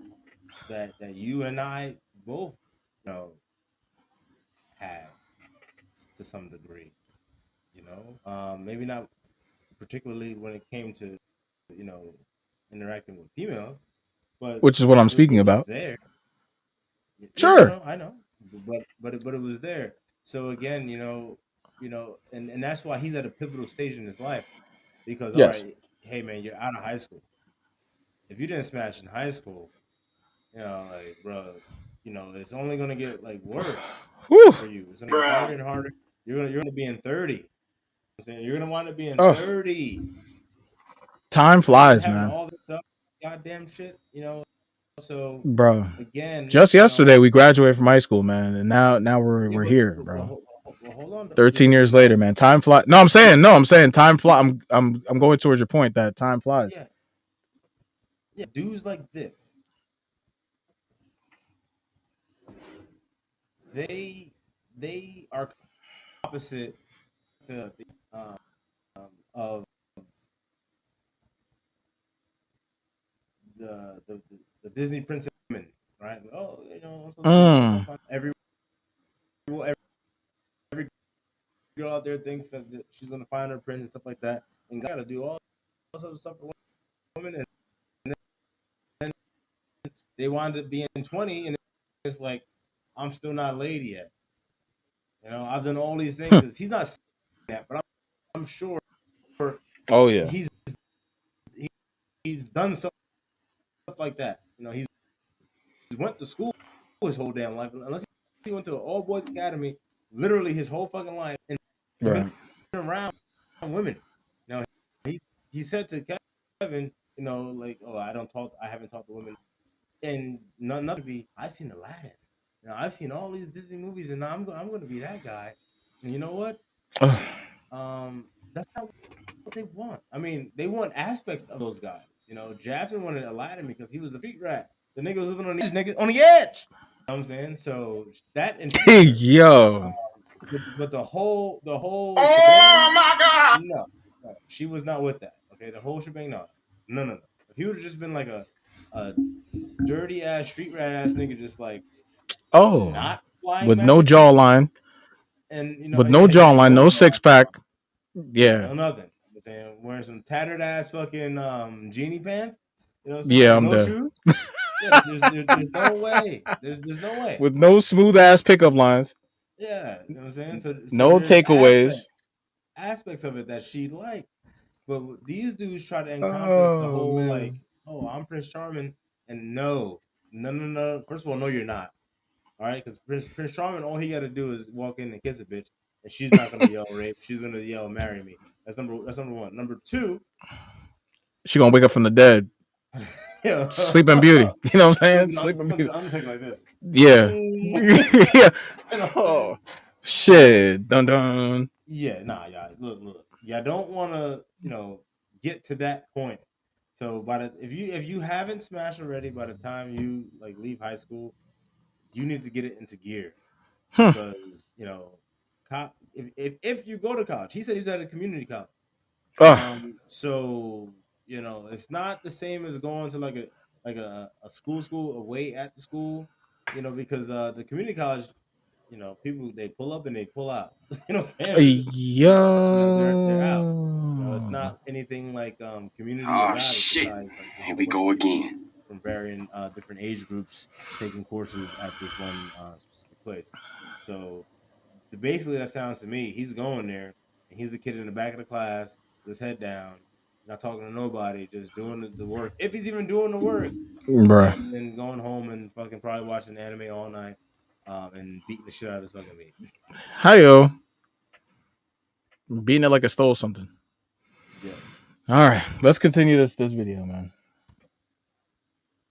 that you and I both, you know, had to some degree, maybe not particularly when it came to, you know, interacting with females, but Which is what I'm it speaking was about. there. Yeah, Sure. I know, but it was there. So again, and that's why he's at a pivotal stage in his life because all Yes. right, hey man, you're out of high school. If you didn't smash in high school, like bro, it's only gonna get like worse Whew. for you. It's gonna get harder and harder. You're gonna be in 30. I'm saying you're gonna want to be in Oh, 30. time You're gonna be flies, having man, all this stuff, goddamn shit. So bro. again, Just yesterday we graduated from high school, man, and now we're yeah, we're but, here, but, but, bro. hold, hold on, 13 years later, man. Time flies. No, I'm saying time flies. I'm going towards your point that time flies. yeah, yeah, dudes like this, they are opposite um, of the Disney princess women, right? Oh, I'm supposed to be so Mm. fun. Every girl out there thinks that she's gonna find her prince and stuff like that, and gotta do all this other stuff for women, and then they wind up being 20, and it's like I'm still not laid yet. I've done all these things. He's not saying that, but I'm sure Oh yeah. he's he's done stuff like that. He's went to school his whole damn life, unless he went to an all boys academy, literally his whole fucking life, and been Right. around women. Now he said to Kevin, like, oh, I haven't talked to women, and nothing to be. I've seen Aladdin. I've seen all these Disney movies, and I'm going to be that guy. And you know what? That's not what they want. I mean, they want aspects of those guys. Jasmine wanted Aladdin because he was a street rat. The nigga was living on the edge, nigga, on the edge. You know what I'm saying? So that intrigued her. Yo. But the whole shebang, no, she was not with that. Okay, the whole shebang, no. If he would have just been like a dirty ass street rat ass nigga, just like Oh. not flying With no magic carpets, jawline. and With no yeah, exactly, jawline, no no jaw, six pack. yeah, Yeah. no nothing. I'm saying wearing some tattered ass fucking genie pants. You know what I'm saying? Yeah, With I'm no dead. shoes. Yeah, there's no way. There's no way. With no smooth ass pickup lines. Yeah, you know what I'm saying? So No there's takeaways. aspects of it that she liked. But these dudes try to encompass the Oh whole like, man. oh, I'm Prince Charming, and no. First of all, no, you're not. All right, because Prince Charming, all he got to do is walk in and kiss a bitch, and she's not gonna yell rape. She's gonna yell marry me. That's number one. Number two, She gonna wake up from the dead. Sleeping Beauty. You know what I'm saying? Sleeping Beauty. I'm thinking like this. Yeah. Yeah. Oh shit. Dun dun. Yeah, nah, yeah. Look. Yeah, don't want to, get to that point. So if you haven't smashed already by the time you like leave high school, you need to get it into gear because if you go to college, he said he was at a community college. So it's not the same as going to like a school away at the school, because the community college, people they pull up and they pull out. You know what I'm saying? They're out. It's not anything like community or besides like Here we go again. from varying different age groups taking courses at this one specific place. So basically that sounds to me, he's going there and he's the kid in the back of the class with his head down, not talking to nobody, just doing the work. If he's even doing the work. Bruh. And then going home and fucking probably watching anime all night and beating the shit out of his fucking meat. Hi-yo. Beating it like I stole something. Yes. All right. Let's continue this video, man.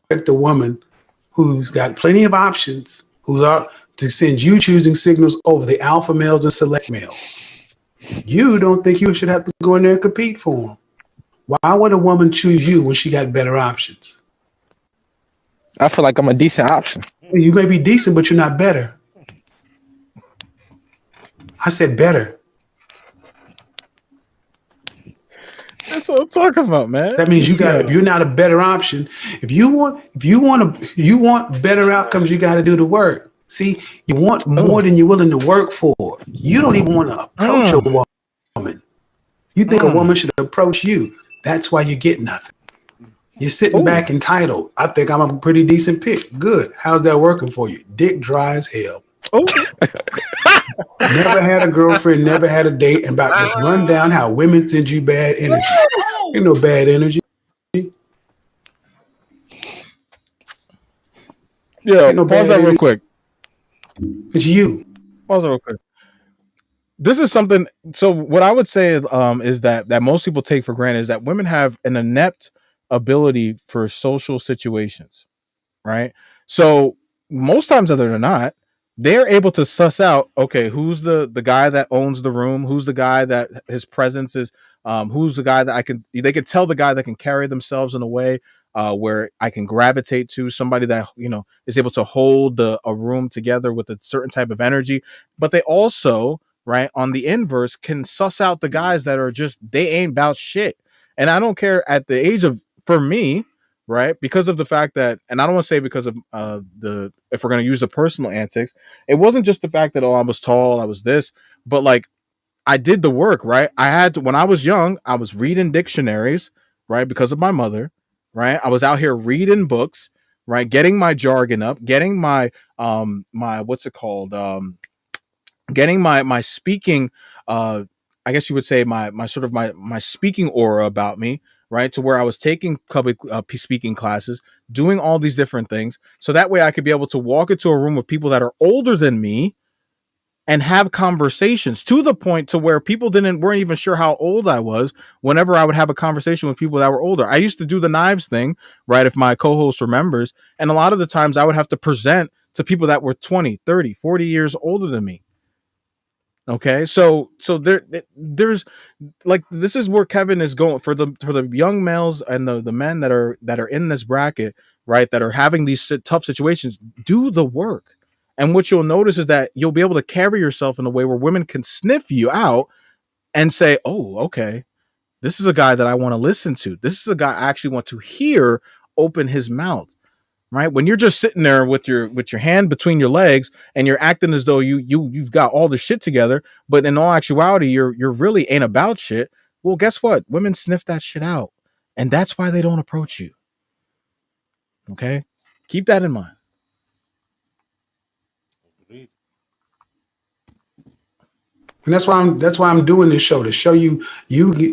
The woman who's got plenty of options, who's out to send you choosing signals over the alpha males and select males. You don't think you should have to go in there and compete for them. Why would a woman choose you when she got better options? I feel like I'm a decent option. You may be decent, but you're not better. I said better. That's what I'm talking about, man. That means if you're not a better option, if you want better outcomes, you got to do the work. See, you want more than you're willing to work for. You don't even want to approach a woman. You think a woman should approach you. That's why you get nothing. You're sitting back entitled. I think I'm a pretty decent pick. Good. How's that working for you? Dick dry as hell. Never had a girlfriend, never had a date, and about just run down how women send you bad energy. Ain't no bad energy. Yeah, pause that real quick. It's you. Pause that real quick. This is something. So what I would say is that most people take for granted is that women have an inept ability for social situations, right? So most times, other than not, they're able to suss out, okay, who's the guy that owns the room, who's the guy that his presence is, who's the guy that they can tell the guy that can carry themselves in a way where I can gravitate to, somebody that is able to hold a room together with a certain type of energy. But they also, right, on the inverse, can suss out the guys that are just, they ain't about shit. And I don't care at the age of, for me, right, because of the fact that, and I don't want to say because of if we're going to use the personal antics, it wasn't just the fact that, I was tall, I was this, but like, I did the work, right? I had to, when I was young, I was reading dictionaries, right, because of my mother, right? I was out here reading books, right, getting my jargon up, getting my what's it called, getting my speaking, I guess you would say my sort of my speaking aura about me, right? To where I was taking public speaking classes, doing all these different things. So that way I could be able to walk into a room with people that are older than me and have conversations, to the point to where people weren't even sure how old I was whenever I would have a conversation with people that were older. I used to do the knives thing, right? If my co-host remembers. And a lot of the times I would have to present to people that were 20, 30, 40 years older than me. Okay, so there's like, this is where Kevin is going for the young males and the men that are in this bracket, right, that are having these tough situations. Do the work, and what you'll notice is that you'll be able to carry yourself in a way where women can sniff you out and say, "Oh, okay, this is a guy that I want to listen to. This is a guy I actually want to hear open his mouth." Right, when you're just sitting there with your hand between your legs and you're acting as though you've got all the shit together, but in all actuality you're really ain't about shit. Well, guess what? Women sniff that shit out, and that's why they don't approach you. Okay, keep that in mind. Agreed. And that's why I'm doing this show, to show you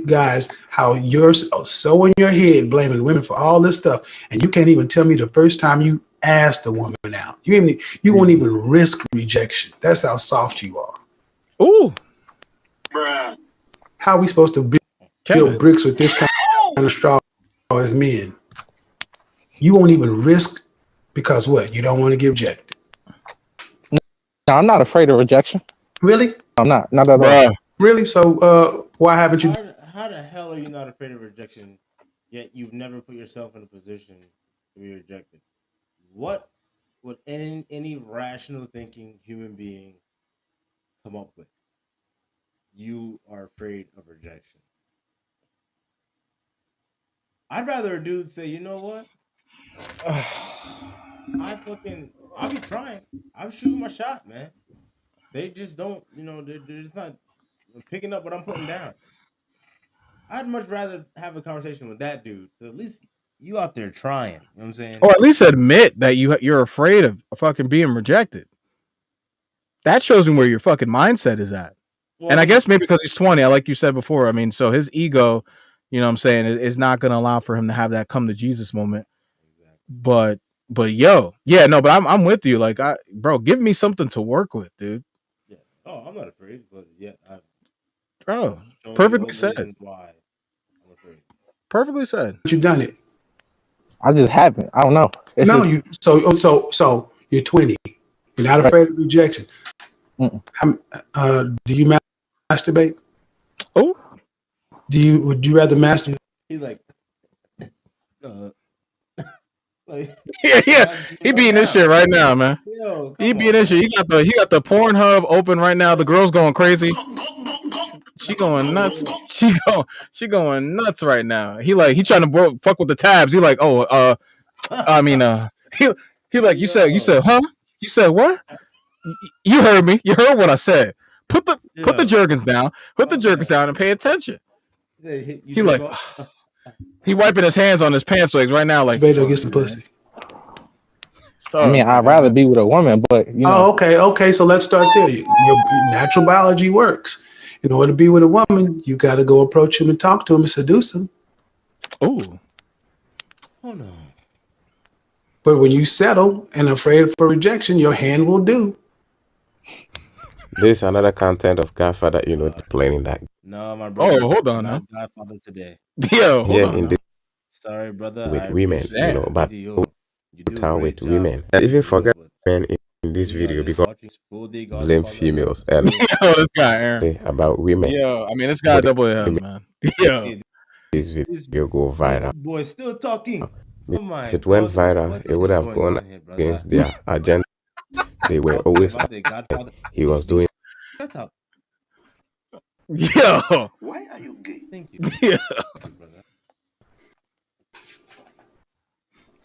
guys how you're so in your head blaming women for all this stuff, and you can't even tell me the first time you asked a woman out. You won't even risk rejection. That's how soft you are. Ooh, How are we supposed to build Kevin. bricks with this kind of straw as men? You won't even risk because what? You don't want to get rejected. No, I'm not afraid of rejection. Really? I'm not at all. Bruh. Really? So why haven't you? How the hell are you not afraid of rejection, yet you've never put yourself in a position to be rejected? What would any rational thinking human being come up with? You are afraid of rejection. I'd rather a dude say, you know what? I'll be trying. I'm shooting my shot, man. They just don't, they're just not picking up what I'm putting down. I'd much rather have a conversation with that dude. So at least you out there trying. You know what I'm saying? Or at least admit that you're afraid of fucking being rejected. That shows me where your fucking mindset is at. Well, And I guess maybe because he's 20, like you said before. I mean, so his ego, you know what I'm saying, is not going to allow for him to have that come to Jesus moment. exactly. But yo, yeah, no, but I'm with you. Like, bro, give me something to work with, dude. Yeah. Oh, I'm not afraid, but yet I've Bro, shown you perfectly all the said. reasons why I'm afraid. Perfectly said. You done it? I just haven't. I don't know. It's No, just, you. So you're 20. You're not afraid of rejection. Mm-mm. Do you masturbate? Oh, Would you rather masturbate? He's like, like yeah. He beating this shit right now, man. Yo, He come beating on, this man. shit. He got the Pornhub open right now. The girl's going crazy. She going nuts. She going nuts right now. He trying to fuck with the tabs. He like, I mean, he like, you said, huh? You said what? You heard me. You heard what I said. Put the jerkins down. Put the jerkins down and pay attention. He like, he wiping his hands on his pants legs right now. Like, Masturbate or get some pussy? I mean, I'd rather be with a woman, but you know. Oh, okay. So let's start there. Your natural biology works. In order to be with a woman, you got to go approach him and talk to him and seduce him. Oh no. But when you settle and afraid for rejection, your hand will do. There's another content of Godfather, playing that. No, my brother. Oh, hold on not now. Godfather today. Yo, hold Here on in now. this Sorry, brother. with I women, appreciate but you do a town great with job, women. I even forget men in this we are video just because watching full day blame Godfather. females and Yo, this guy, Aaron. say about women. Yo, I mean, this guy But double L, man. Yo, Hey, this video go viral. this boy is still talking. Oh my If it went God, viral, what it would is have going gone on here, brother? against their agenda. They were Talking always about the Godfather. he was doing. Shut up. yo, Why are you gay? Thank you. yeah. Thank you, brother.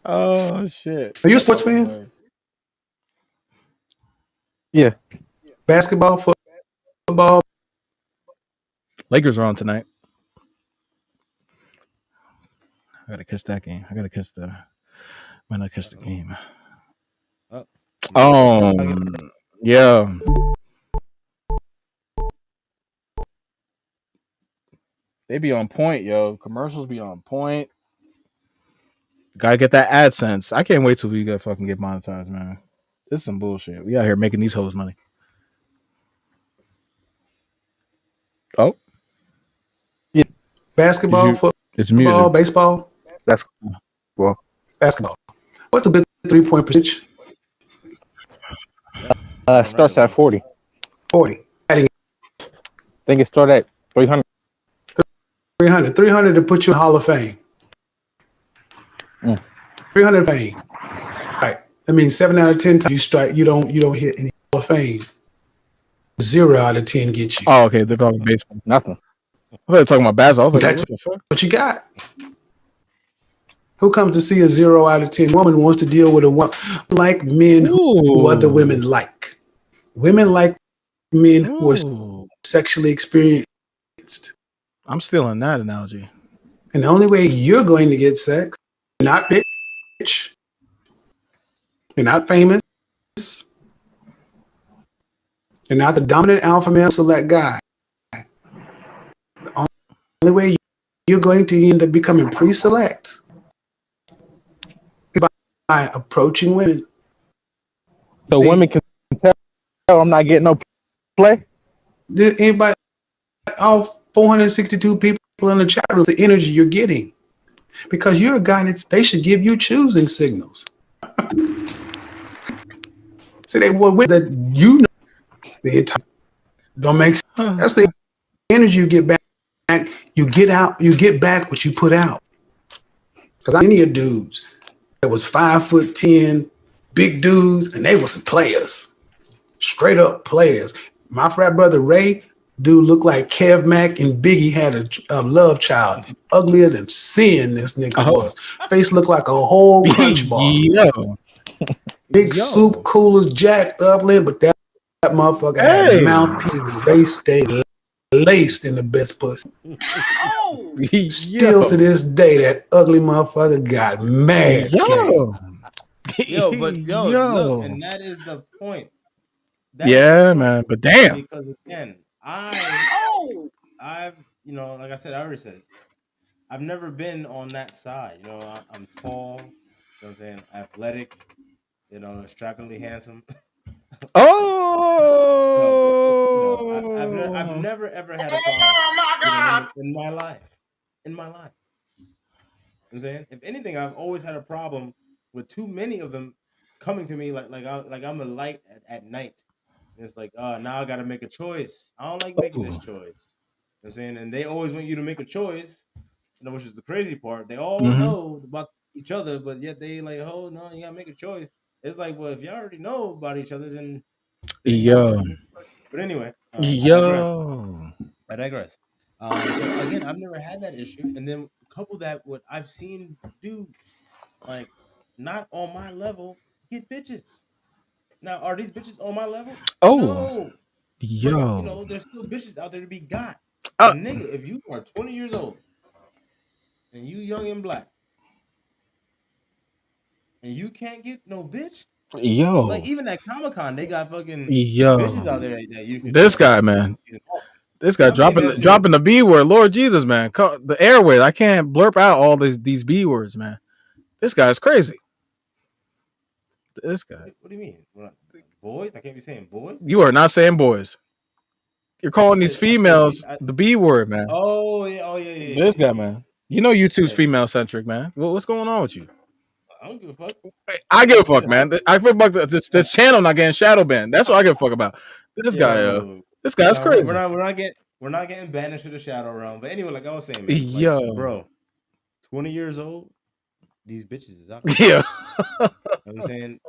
Oh shit. Are you a sports fan? Yeah. Basketball, football. Lakers are on tonight. I gotta catch that game. I gotta catch the. When I catch the game. Yeah. They be on point, yo. Commercials be on point. Gotta get that AdSense. I can't wait till we get monetized, man. This is some bullshit. We out here making these hoes money. Oh. Yeah. Basketball, it's muted. football, baseball. That's well. Basketball. What's a good 3-point percentage? Starts at 40. 40. I think it started at 300. 300 to put you in Hall of Fame. 300 fame. Right. That means 7 out of 10 times you strike, you don't hit any Hall of Fame. 0 out of 10 gets you. Oh, okay. They're talking baseball. Nothing. I thought they were talking about basketball. I was like, That's what the fuck? what you got. Who comes to see a 0 out of 10 woman wants to deal with a woman like men who other women like? Women like men who are sexually experienced. I'm stealing that analogy. And the only way you're going to get sex, not rich, you're not famous, you're not the dominant alpha male select guy. The only way you're going to end up becoming pre-select is by approaching women. So women can tell I'm not getting no play? Did anybody all 462 people in the chat room, the energy you're getting. Because you're a guy that they should give you choosing signals. See, they were with that you know the entire don't make sense. That's the energy you get back. You get out, you get back what you put out. Because I many of dudes that was 5'10", big dudes, and they were some players. Straight up players. My frat brother Ray, dude looked like Kev Mack and Biggie had a love child. Uglier than sin this nigga was. Face looked like a whole punch bar. Yo. Big soup coolers jacked up, but that motherfucker had mouthpiece and Ray stayed laced in the best pussy. Still to this day, that ugly motherfucker got mad. But look, and that is the point. Man, but damn. Because again, I've like I said, I already said it. I've never been on that side. I'm tall, you know what I'm saying, athletic, strappingly handsome. I've never ever had a problem in my life. You know what I'm saying? If anything, I've always had a problem with too many of them coming to me like I'm a light at night. And it's like, now I got to make a choice. I don't like making this choice. You know what I'm saying? And they always want you to make a choice, which is the crazy part. They all know about each other, but yet they like, oh, no, you got to make a choice. It's like, well, if you already know about each other, then But anyway, I digress. So again, I've never had that issue. And then couple that what I've seen dudes like not on my level get bitches. Now, are these bitches on my level? No. But, there's still bitches out there to be got. But nigga, if you are 20 years old and you young and black and you can't get no bitch, like even at Comic-Con, they got fucking bitches out there that you could. This guy, man. This guy dropping the B word. Lord Jesus, man. The airways. I can't blurp out all these B words, man. This guy's crazy. This guy. What do you mean? Boys? I can't be saying boys. You are not saying boys. You're calling these females the B word, man. Oh yeah. This guy, man. You know YouTube's female centric, man. What's going on with you? I don't give a fuck. I give a fuck, man. I feel like this channel not getting shadow banned. That's what I give a fuck about. This guy, this guy's crazy. We're not getting banished to the shadow realm. But anyway, like I was saying, man, bro, 20 years old, these bitches is out there. You know what I'm saying?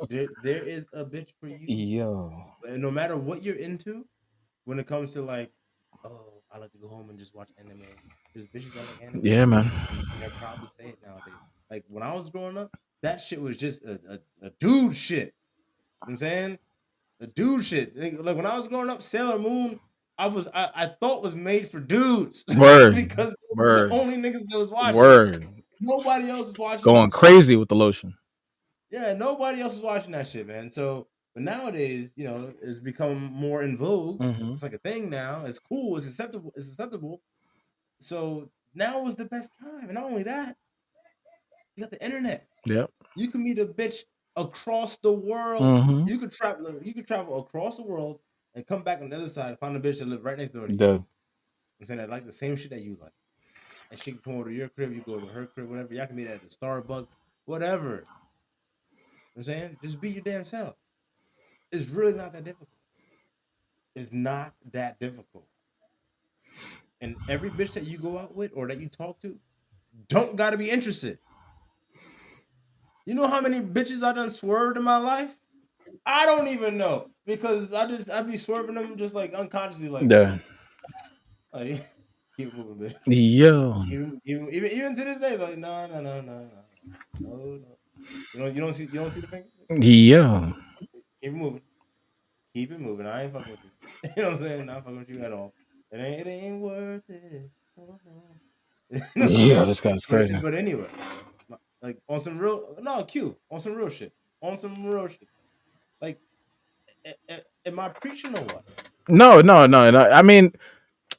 There is a bitch for you. And no matter what you're into, when it comes to like, oh, I like to go home and just watch anime. There's bitches that like anime. Yeah, man. And they're proud to say it nowadays. Like when I was growing up, that shit was just a dude shit. You know what I'm saying? A dude shit. Like when I was growing up, Sailor Moon, I thought was made for dudes. Word. Because Word. the only niggas that was watching. Word. Nobody else is watching. Going crazy with the lotion. Yeah, nobody else is watching that shit, man. So, but nowadays, it's become more in vogue. It's like a thing now. It's cool. It's acceptable. So now is the best time. And not only that, you got the internet. Yep. You can meet a bitch across the world. You could travel across the world and come back on the other side and find a bitch that live right next door to you. Dude. I'm saying that like the same shit that you like. And she can come over to your crib, you go to her crib, whatever. Y'all can meet at the Starbucks, whatever. You know what I'm saying? Just be your damn self. It's really not that difficult. It's not that difficult. And every bitch that you go out with or that you talk to don't gotta be interested. You know how many bitches I done swerved in my life? I don't even know. Because I be swerving them just like unconsciously like like keep moving, bitch. Yo. Even to this day, like no. You don't see the finger? Yo. Keep it moving. I ain't fucking with you. You know what I'm saying? Not fucking with you at all. It ain't worth it. Yeah, this guy's crazy. But anyway, like on some real on some real shit. Like, am I preaching or what? No. I mean,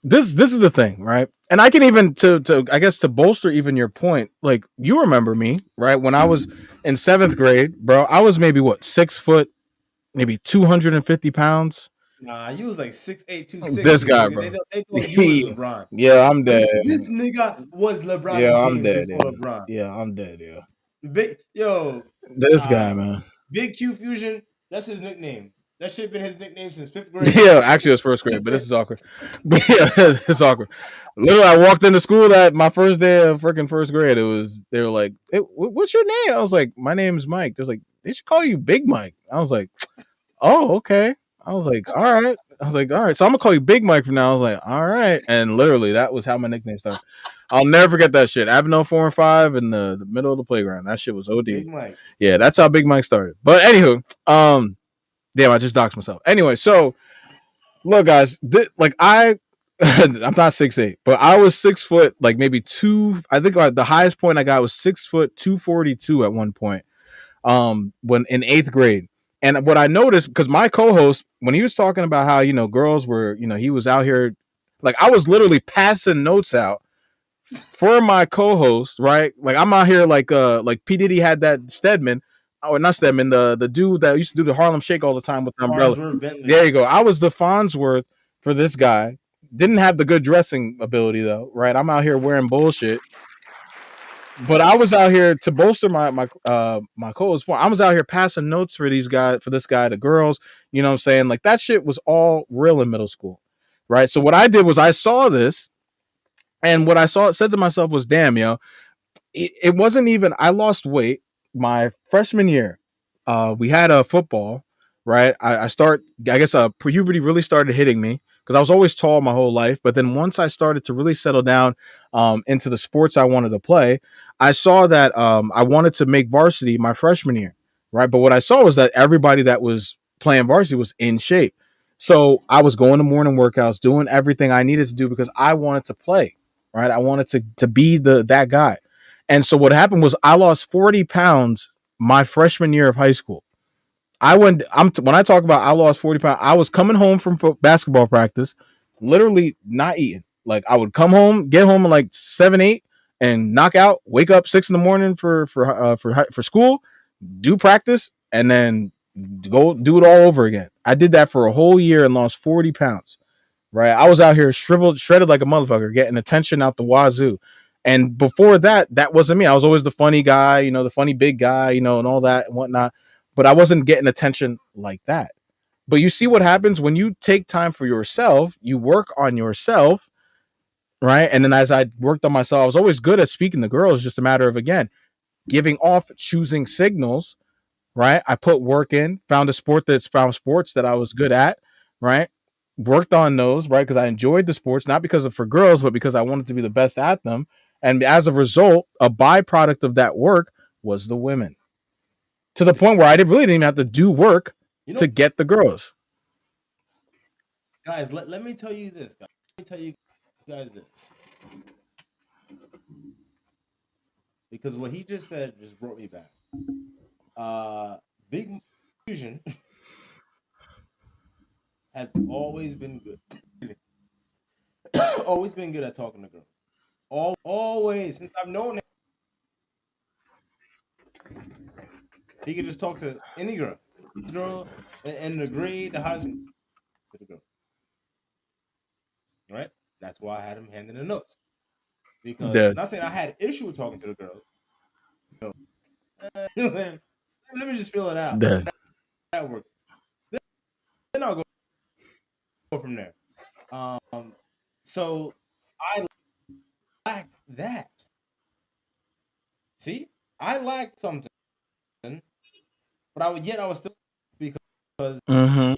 this is the thing, right? And I can even to I guess to bolster even your point. Like you remember me, right? When I was in 7th grade, bro, I was maybe 6 foot, maybe 250 pounds. Nah, you was like 6'8", This 260. guy, Nigga. bro. They thought you was LeBron. Yeah, I'm dead. This nigga was Yeah, LeBron I'm James dead. before Yeah. LeBron. Yeah, I'm dead. Yeah. Yo, This guy, man. Big Q Fusion, that's his nickname. That shit been his nickname since 5th grade. Yeah, actually, it was first grade, but this is awkward. But yeah, it's awkward. Literally, I walked into school that my first day of freaking first grade. They were like, hey, "What's your name?" I was like, "My name is Mike." They're like, "They should call you Big Mike." I was like, "Oh, okay." I was like, "All right." I was like, "All right." So I'm gonna call you Big Mike from now. I was like, "All right." And literally, that was how my nickname started. I'll never forget that shit. Avenue 4 and 5 in the middle of the playground. That shit was OD. Big Mike. Yeah, that's how Big Mike started. But anywho, damn, I just doxed myself. Anyway, so look, guys, I'm not 6'8", but I was 6 foot, like maybe two. I think the highest point I got was 6 foot 242 at one point. When in 8th grade, and what I noticed, because my co-host, when he was talking about how girls were, he was out here, like I was literally passing notes out for my co-host, right? Like I'm out here like P Diddy had that Stedman, or not Stedman, the dude that used to do the Harlem Shake all the time with the umbrella. There you go. I was the Farnsworth for this guy. Didn't have the good dressing ability though, right? I'm out here wearing bullshit. But I was out here to bolster my co-host. I was out here passing notes for this guy to girls. You know what I'm saying? Like that shit was all real in middle school, right? So what I did was I saw this, and what I said to myself was, damn, it wasn't even, I lost weight my freshman year. We had a football, right? I guess puberty really started hitting me because I was always tall my whole life. But then once I started to really settle down into the sports I wanted to play, I saw that I wanted to make varsity my freshman year, right? But what I saw was that everybody that was playing varsity was in shape. So I was going to morning workouts, doing everything I needed to do because I wanted to play, right? I wanted to be that guy. And so what happened was I lost 40 pounds my freshman year of high school. When I talk about I lost 40 pounds, I was coming home from basketball practice, literally not eating. Like I would come home, get home at like 7, 8 and knock out, wake up 6 in the morning for school, do practice, and then go do it all over again. I did that for a whole year and lost 40 pounds. Right. I was out here shredded like a motherfucker, getting attention out the wazoo. And before that, that wasn't me. I was always the funny guy, the funny big guy, and all that and whatnot. But I wasn't getting attention like that. But you see what happens when you take time for yourself, you work on yourself, right? And then as I worked on myself, I was always good at speaking to girls, just a matter of, again, giving off, choosing signals, right? I put work in, found sports that I was good at, right? Worked on those, right? Because I enjoyed the sports, not because of for girls, but because I wanted to be the best at them. And as a result, a byproduct of that work was the women. To the point where I really didn't even have to do work to get the girls. Guys, let me tell you this, guys. Let me tell you guys this. Because what he just said just brought me back. Big Fusion has always been good. Always been good at talking to girls. Always, since I've known him. He could just talk to any girl in the grade, the high school, to the girl. Right? That's why I had him handing the notes. Because not saying I had issue with talking to the girls. Let me just feel it out. That works. Then I'll go from there. So I lacked that. See, I lacked something, but I was still because I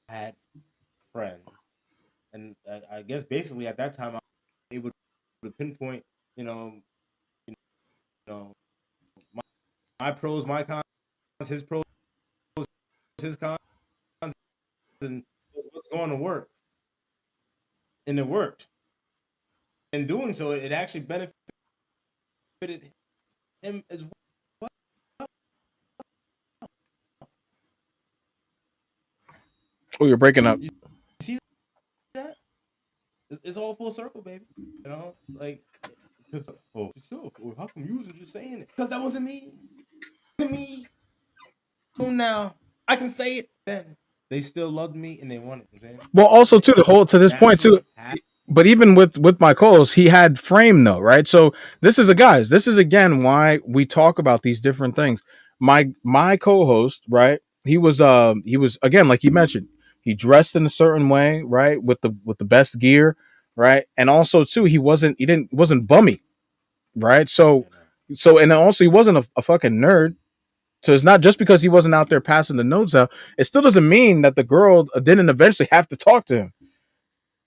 had friends, and I guess basically at that time I was able to pinpoint, my pros, my cons, his pros, his cons, and what's going to work, and it worked. In doing so, it actually benefited him as well. Oh, you're breaking up. You see that? It's all full circle, baby. Like, because how come you was just saying it? Because that wasn't me. It wasn't me. So now I can say it then. they still loved me and they wanted. I'm saying. Well, also too, the whole to this point too. Naturally happy. But even with my co-host, he had frame though, right? So this is this is again why we talk about these different things. My co-host, right? He was again, like you mentioned, he dressed in a certain way, right? With the best gear, right? And also too, wasn't bummy, right? So and then also he wasn't a fucking nerd. So it's not just because he wasn't out there passing the notes out. It still doesn't mean that the girl didn't eventually have to talk to him.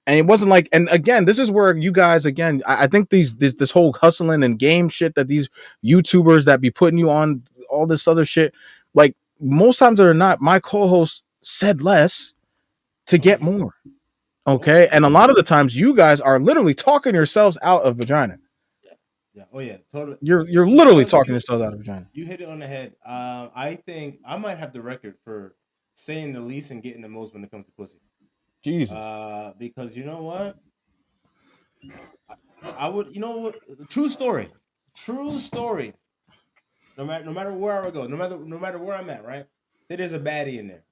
And it wasn't like, and again, this is where you guys, again, I think this whole hustling and game shit that these YouTubers that be putting you on all this other shit, like most times they're not, my co-host said less to get more. Okay. And a lot of the times you guys are literally talking yourselves out of vagina. Yeah. Oh yeah. Totally. You're literally talking yourselves out of vagina. You hit it on the head. I think I might have the record for saying the least and getting the most when it comes to pussy. Jesus. Because you know what? I would, you know what? True story. No matter where I go, no matter where I'm at, right? Say there's a baddie in there.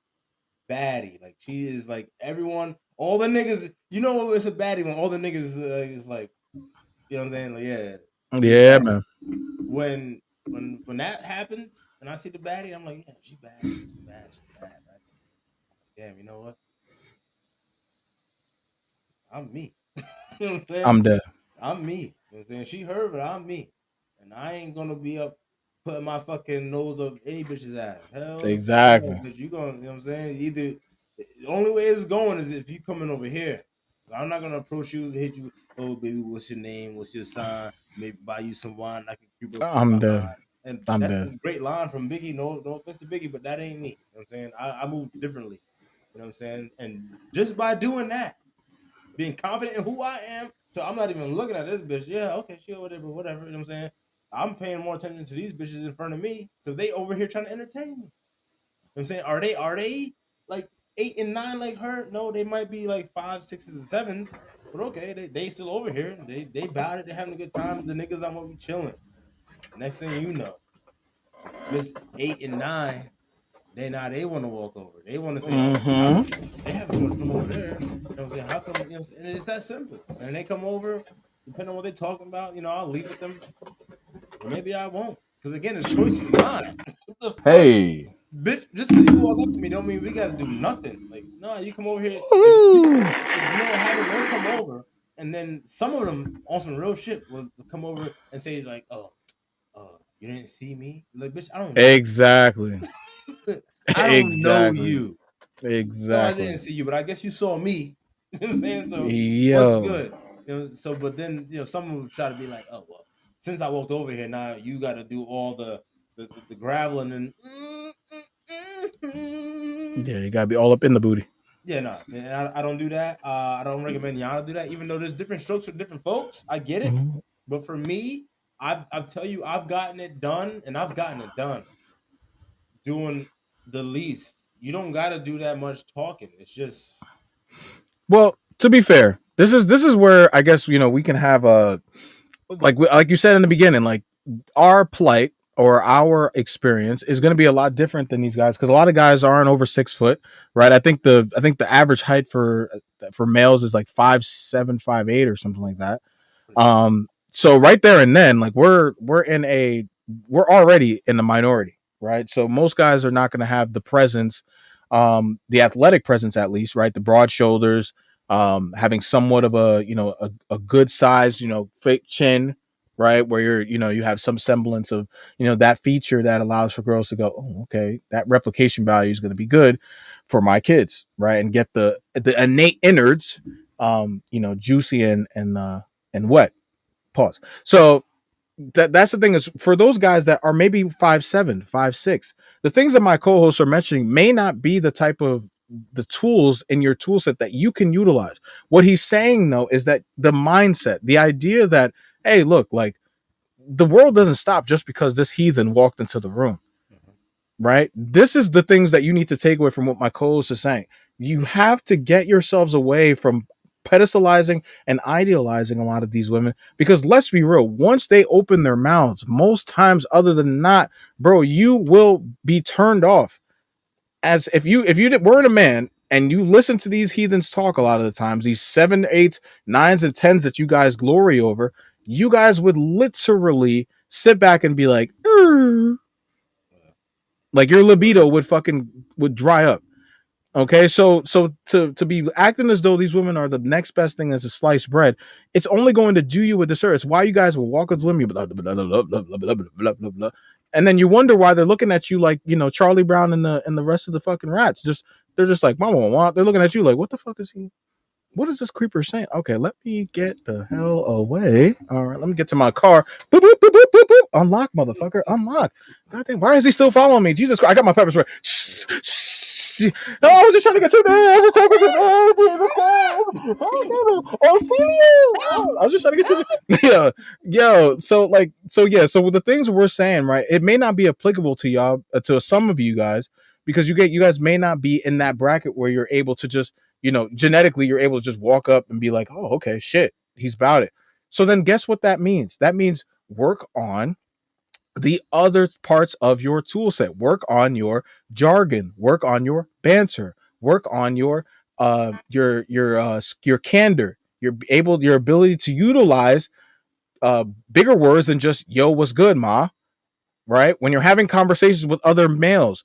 Baddie, like she is like everyone, all the niggas. You know what? It's a baddie when all the niggas is like, you know what I'm saying? Like, yeah, man. When that happens and I see the baddie, I'm like, yeah, she bad, right? Damn, you know what? I'm me. You know what I'm saying? I'm dead. I'm me. You know what I'm saying? She her, but I'm me. And I ain't gonna be up putting my fucking nose up any bitch's ass. Hell, exactly. Bitch, you gonna, you know what I'm saying? Either the only way it's going is if you coming over here. I'm not gonna approach you, hit you. Oh, baby, what's your name? What's your sign? Maybe buy you some wine. I can creep up. I'm dead. And I'm that's dead. a great line from Biggie. No offense to Biggie, but that ain't me. You know what I'm saying? I move differently. You know what I'm saying? And just by doing that, being confident in who I am, so I'm not even looking at this bitch. Yeah, okay, she over there, but whatever. You know what I'm saying? I'm paying more attention to these bitches in front of me because they over here trying to entertain me. You know what I'm saying? Are they like 8 and 9 like her? No, they might be like 5, 6s, and 7s. But okay, they still over here. They about it. They having a good time. The niggas I'm gonna be chilling. Next thing you know, Miss 8 and 9, they want to walk over. They want to say, they have so much fun over there. You know what I'm saying? How come? You know, and it's that simple. And they come over, depending on what they're talking about. You know, I'll leave with them, or maybe I won't. Because again, the choice is mine. What the fuck? Hey, bitch! Just because you walk up to me, don't mean we got to do nothing. Like, no, you come over here. You know what happens? They'll come over, and then some of them on some real shit will come over and say like, "Oh, you didn't see me." Like, bitch, I don't know. Exactly. I don't know you. Exactly. No, I didn't see you, but I guess you saw me. You know what I'm saying? So what's good? You know, so but then someone would try to be like, oh well, since I walked over here, now you got to do all the graveling and yeah, you gotta be all up in the booty. Yeah, no, I don't do that. I don't recommend y'all to do that. Even though there's different strokes for different folks, I get it. But for me, I tell you, I've gotten it done, and I've gotten it done doing the least. You don't got to do that much talking. It's just. Well, to be fair, this is where I guess we can have a like you said in the beginning, like our plight or our experience is going to be a lot different than these guys because a lot of guys aren't over 6 foot, right? I think the average height for males is like 5'7", 5'8", or something like that. So right there and then, like we're already in the minority, right? So most guys are not going to have the presence, the athletic presence at least, right? The broad shoulders, having somewhat of a good size, fake chin, right? Where you have some semblance of, that feature that allows for girls to go, oh, okay, that replication value is going to be good for my kids, right? And get the innate innards, juicy and wet. Pause. So that's the thing is for those guys that are maybe 5'7", 5'6", the things that my co-hosts are mentioning may not be the type of the tools in your tool set that you can utilize. What he's saying though is that the mindset, the idea that, hey, look, like the world doesn't stop just because this heathen walked into the room. Right? This is the things that you need to take away from what my co-host is saying. You have to get yourselves away from pedestalizing and idealizing a lot of these women because let's be real, once they open their mouths, most times other than not, bro, you will be turned off. as if you weren't a man and you listen to these heathens talk a lot of the times, these 7, 8, 9s, and 10s that you guys glory over, you guys would literally sit back and be like, like your libido would dry up. Okay, so to be acting as though these women are the next best thing as a sliced bread, it's only going to do you a disservice. Why you guys will walk up to women, blah, blah, blah, blah, blah, blah, blah, blah, blah, blah, and then you wonder why they're looking at you like Charlie Brown and the rest of the fucking rats. They're just like mama. They're looking at you like, what the fuck is he? What is this creeper saying? Okay, let me get the hell away. All right, let me get to my car. Boop, boop, boop, boop, boop, boop. Unlock, motherfucker. Unlock. God damn, why is he still following me? Jesus Christ, I got my pepper spray. Shh, shh. No, I was just trying to get you there. I was just trying to get you there. Jesus Christ. Oh, see you. I was just trying to get you there. Yeah. So the things we're saying, right, it may not be applicable to y'all, to some of you guys, because you guys may not be in that bracket where you're able to just, genetically, you're able to just walk up and be like, oh, okay, shit, he's about it. So then guess what that means? That means work on the other parts of your tool set. Work on your jargon, work on your banter, work on your candor, your ability to utilize bigger words than just yo, what's good, ma, right? When you're having conversations with other males,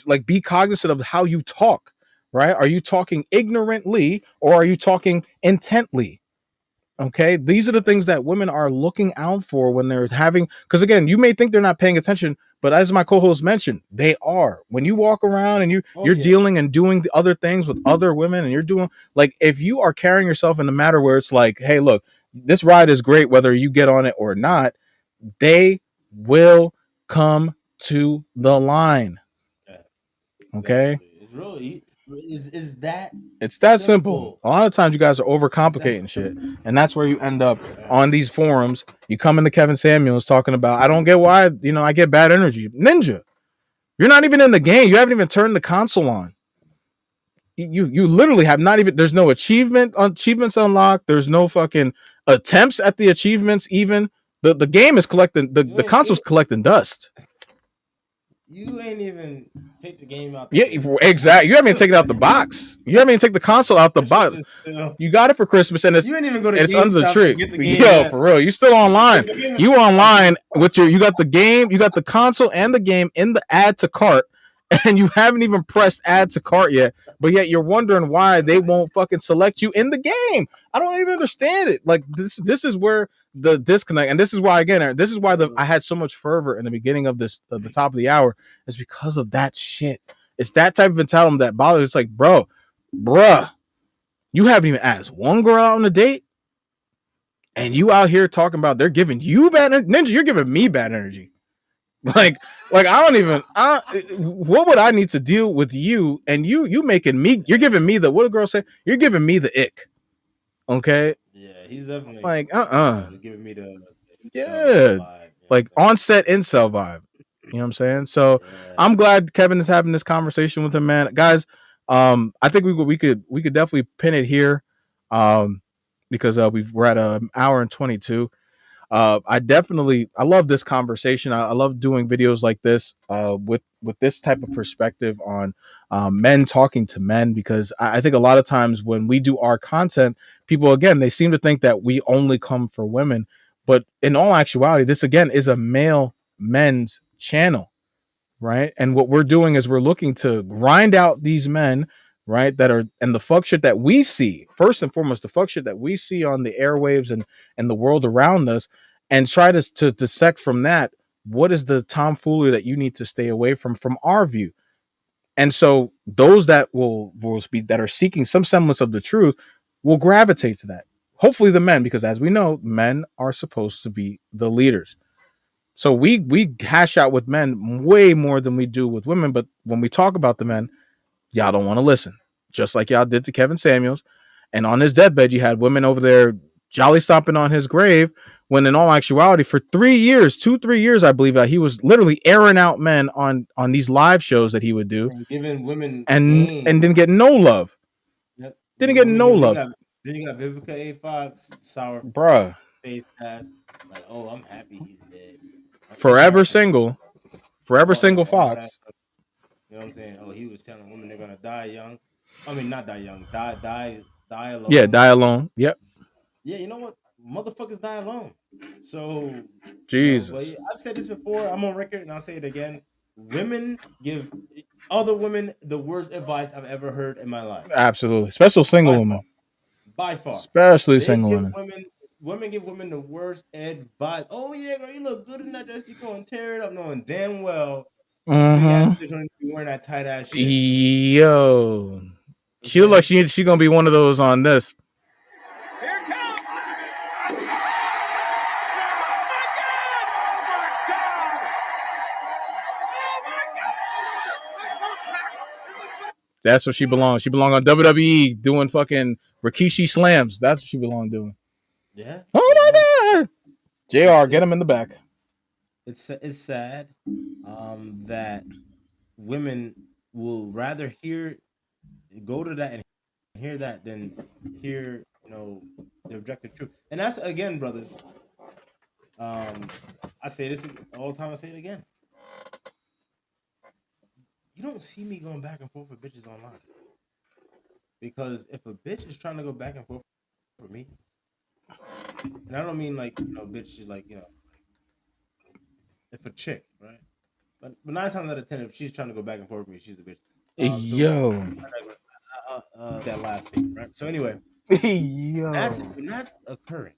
like be cognizant of how you talk, right? Are you talking ignorantly or are you talking intently? Okay, these are the things that women are looking out for when they're having, because again, you may think they're not paying attention, but as my co-host mentioned, they are. When you walk around and you're dealing and doing the other things with other women, and you're doing, like, if you are carrying yourself in a matter where it's like, hey, look, this ride is great whether you get on it or not, they will come to the line. Okay, it's really is that it's that simple. A lot of times you guys are overcomplicating shit, and that's where you end up on these forums. You come into Kevin Samuels talking about, I don't get why I get bad energy. Ninja, you're not even in the game. You haven't even turned the console on. You literally have not even. There's no achievements unlocked. There's no fucking attempts at the achievements. Even the game is collecting the console's collecting dust. You ain't even take the game out. Exactly. You haven't even taken it out the box. You haven't even taken the console out the box. You got it for Christmas, and you ain't even go to it's under the tree. Yo, for real, you still online? You online with you got the game, you got the console and the game in the add to cart, and you haven't even pressed add to cart yet. But yet you're wondering why they won't fucking select you in the game. I don't even understand it. Like this is where the disconnect, and this is why I had so much fervor in the beginning of this, the top of the hour, is because of that shit. It's that type of entitlement that bothers. It's like, bruh, you haven't even asked one girl out on a date, and you out here talking about they're giving you bad energy. Ninja, you're giving me bad energy. Like I don't even. What would I need to deal with you? And you making me. You're giving me the, what a girl say. You're giving me the ick. Okay. Yeah, he's definitely like giving me the vibe, like onset incel vibe. You know what I'm saying? So I'm glad Kevin is having this conversation with him, man. Guys, I think we could definitely pin it here, because we're at an hour and 22. I love this conversation. I love doing videos like this with this type of perspective on men talking to men, because I think a lot of times when we do our content, people, again, they seem to think that we only come for women, but in all actuality, this again is a male men's channel, right? And what we're doing is we're looking to grind out these men, right, that are, and the fuck shit that we see, first and foremost, the fuck shit that we see on the airwaves and the world around us, and try to dissect from that, what is the tomfoolery that you need to stay away from our view. And so those that will speak, that are seeking some semblance of the truth, will gravitate to that. Hopefully the men, because as we know, men are supposed to be the leaders. So we hash out with men way more than we do with women. But when we talk about the men, y'all don't want to listen, just like y'all did to Kevin Samuels. And on his deathbed, you had women over there jolly stomping on his grave, when in all actuality, for 3 years, 2-3 years, I believe that he was literally airing out men on these live shows that he would do, and giving women and didn't get no love. Yep. Didn't get no love. Then you got Vivica A. sour bruh face ass, like, oh, I'm happy he's dead. Forever single Fox. You know what I'm saying? Oh, he was telling women they're gonna die young. I mean, not die young, die Yeah, alone. die alone. Yep. Yeah, you know what? Motherfuckers die alone. So, but Jesus. yeah, I've said this before. I'm on record, and I'll say it again. Women give other women the worst advice I've ever heard in my life. Absolutely. Especially single By far. women. By far. Especially They single give women. women give women the worst advice. Oh yeah, girl, you look good in that dress. You gonna tear it up, knowing damn well this big ass bitch don't be wearing that tight ass shit. Yo. She look like Okay. she gonna be one of those on this. Here it comes. That's what she belongs. She belong on WWE doing fucking Rikishi slams. That's what she belong doing. Yeah. Oh You know, my god. JR, get him in the back. it's sad that women will rather go to that and hear that than hear, the objective truth. And that's again, brothers. I say this all the time. I say it again. You don't see me going back and forth with bitches online, because if a bitch is trying to go back and forth with me, and I don't mean like bitch, like if a chick, right? But 9 times out of 10, if she's trying to go back and forth with me, she's the bitch. So Yo. that last thing, right? So anyway, Yo. when that's occurring,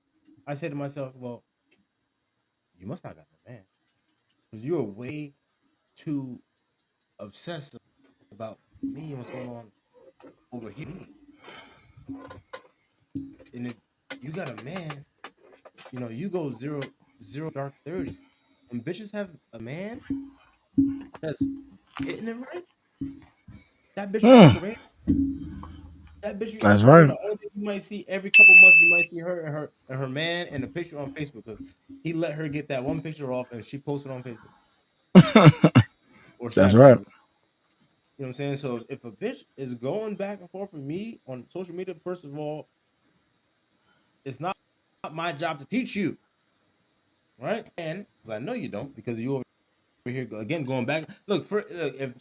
I say to myself, well, you must not got no man, because you are way too obsessed about me and what's going on over here. And if you got a man, you go zero dark 30. When bitches have a man that's hitting it right, that bitch are Mm, underrated. That bitch, that's the right. only thing you might see every couple months, you might see her and her man and a picture on Facebook, because he let her get that one picture off and she posted on Facebook or That's Snapchat. right. You know what I'm saying? So if a bitch is going back and forth with me on social media, first of all, it's not my job to teach you, right? And because I know you don't, because you over here again going back. Look, if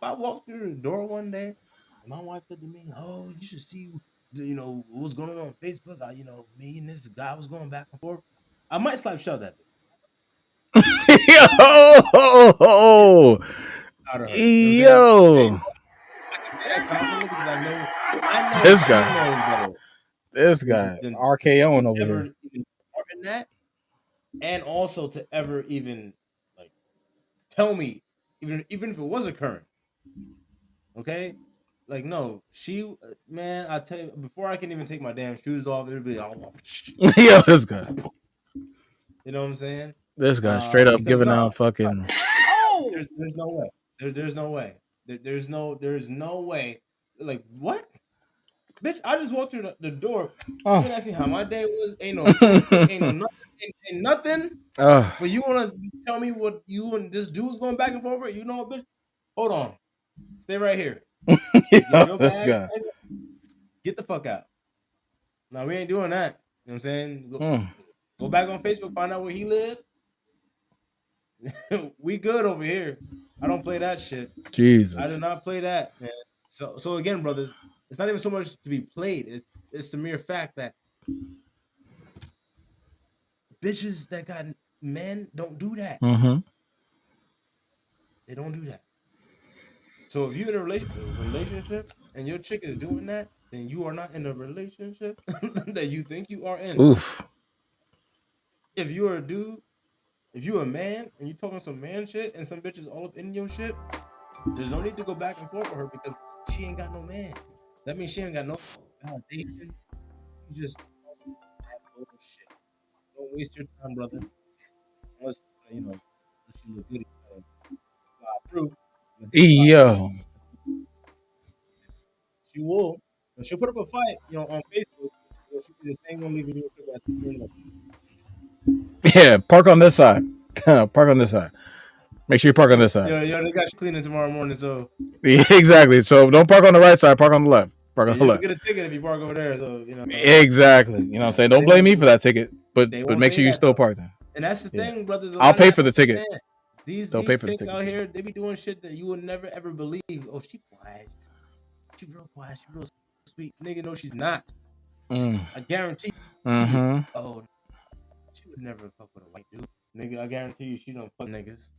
I walk through the door one day and my wife said to me, "Oh, you should see, what's going on Facebook. Me and this guy was going back and forth." I might slap shut that bitch Yo. out of her. You know what I'm saying? Hey, Yo. I can say that confidently because I know This she guy. knows better This than guy. than RKOing over ever here. even start in that, and also to ever even like tell me, even if it was occurring. Okay, like no, man. I tell you, before I can even take my damn shoes off, it'll be oh, Yo, this guy. you know what I'm saying? This guy straight up Because giving no, out fucking. there's no way. There's no way. There's no way. Like what, bitch? I just walked through the door. You Oh. gonna ask me how my day was? Ain't no food cooked. Ain't no nothing. Ain't nothing. Oh. But you wanna tell me what you and this dude's going back and forth with? You know what, bitch? Hold on. Stay right here. Get Yo, your this bags. guy. Get the fuck out. No, we ain't doing that. You know what I'm saying? Mm, Go back on Facebook, find out where he lived. We good over here. I don't play that shit. I do Jesus. not play that, man. So again, brothers, it's not even so much to be played. It's the mere fact that bitches that got men don't do that. Mm-hmm. They don't do that. So if you're in a relationship and your chick is doing that, then you are not in a relationship that you think you are in. Oof. If you're a dude, if you're a man and you talking some man shit and some bitches all up in your shit, there's no need to go back and forth with her because she ain't got no man. That means she ain't got no validation. You just that bullshit. Don't waste your time, brother. Unless unless you look good, fly through. And fly through. Yo. She will. But she'll put up a fight, on Facebook. She'll be the same one leaving you at 2 a.m. Yeah, park on this side. Park on this side. Make sure you park on this side. They got you cleaning tomorrow morning, so Yeah, exactly. So don't park on the right side. Park on the left. Park yeah, on the you'll left. get a ticket if you park over there. So Exactly. You know what I'm saying? Don't they blame won't. me for that ticket, but They but won't make say sure you that still though. park there. And that's the Yeah. thing, brothers. A I'll lot of pay y'all for don't the ticket, understand. These They'll pay for the chicks ticket. out here, they be doing shit that you would never ever believe. Oh, she quiet. She real quiet. She real sweet. Nigga, no, she's not. I guarantee you. Oh, she would never fuck with a white dude. Nigga, I guarantee you she don't fuck niggas.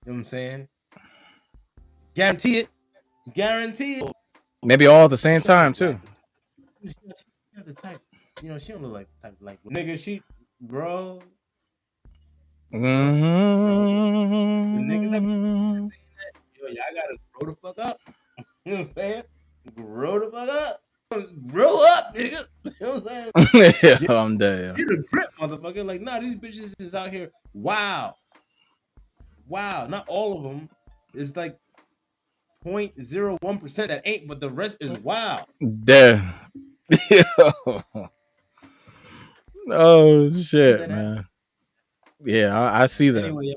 You know what I'm saying? Guarantee it. Guarantee it. Maybe all at the same time too. She's not the type. You know, she don't look like the type like nigga. She, bro. The niggas that be saying that, yo, y'all gotta grow the fuck up. You know what I'm saying? Grow the fuck up. Grow up, nigga. You know what I'm saying? Yeah, I'm dead. Get a grip, motherfucker. Like, nah, these bitches is out here. Wow. Not all of them. It's like 0.01% that ain't, but the rest is wild. Dead. Oh shit, man. Yeah, I see that. Anyway,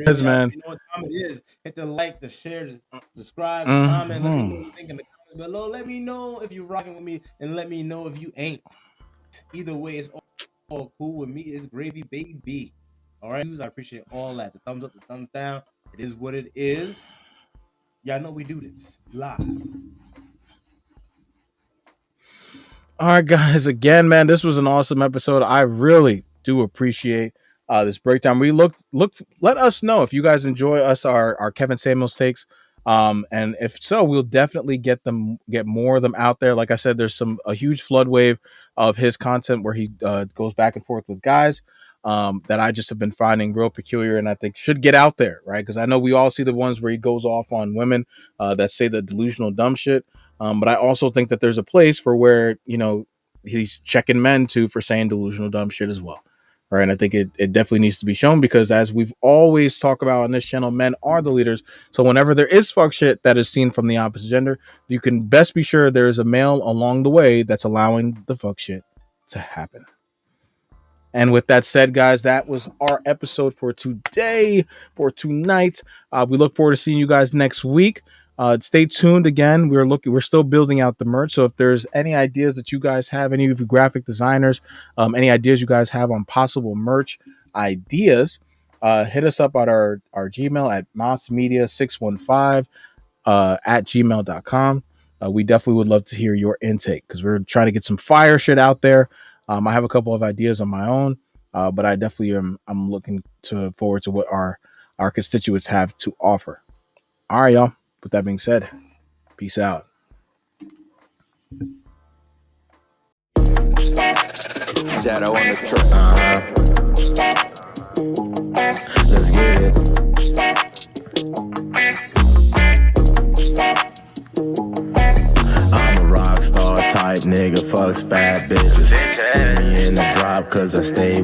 Yes, man. You know what time it is. Hit the like, the share, the subscribe, the comment. Let me know what you think in the comments below. Let me know if you're rocking with me, and let me know if you ain't. Either way, it's all cool with me. It's gravy, baby. All right, I appreciate all that. The thumbs up, the thumbs down. It is what it is. Y'all know we do this live. All right, guys. Again, man, this was an awesome episode. I really do appreciate this breakdown. We look. Let us know if you guys enjoy our Kevin Samuels takes. And if so, we'll definitely get more of them out there. Like I said, there's a huge flood wave of his content where he goes back and forth with guys that I just have been finding real peculiar, and I think should get out there, right? Because I know we all see the ones where he goes off on women that say the delusional dumb shit. But I also think that there's a place for where, you know, he's checking men too for saying delusional dumb shit as well. Right. And I think it definitely needs to be shown because as we've always talked about on this channel, men are the leaders. So whenever there is fuck shit that is seen from the opposite gender, you can best be sure there is a male along the way that's allowing the fuck shit to happen. And with that said, guys, that was our episode for today, for tonight. We look forward to seeing you guys next week. Stay tuned again. We're still building out the merch. So if there's any ideas that you guys have, any of you graphic designers, any ideas you guys have on possible merch ideas, hit us up at our Gmail at mossmedia615 at gmail.com. We definitely would love to hear your intake because we're trying to get some fire shit out there. I have a couple of ideas on my own, but I definitely I'm looking forward to what our constituents have to offer. All right, y'all. With that being said, peace out. Shadow on the track. Let's get it. I'm a rock star type nigga, fucks bad bitches. See me in the drop cause I stay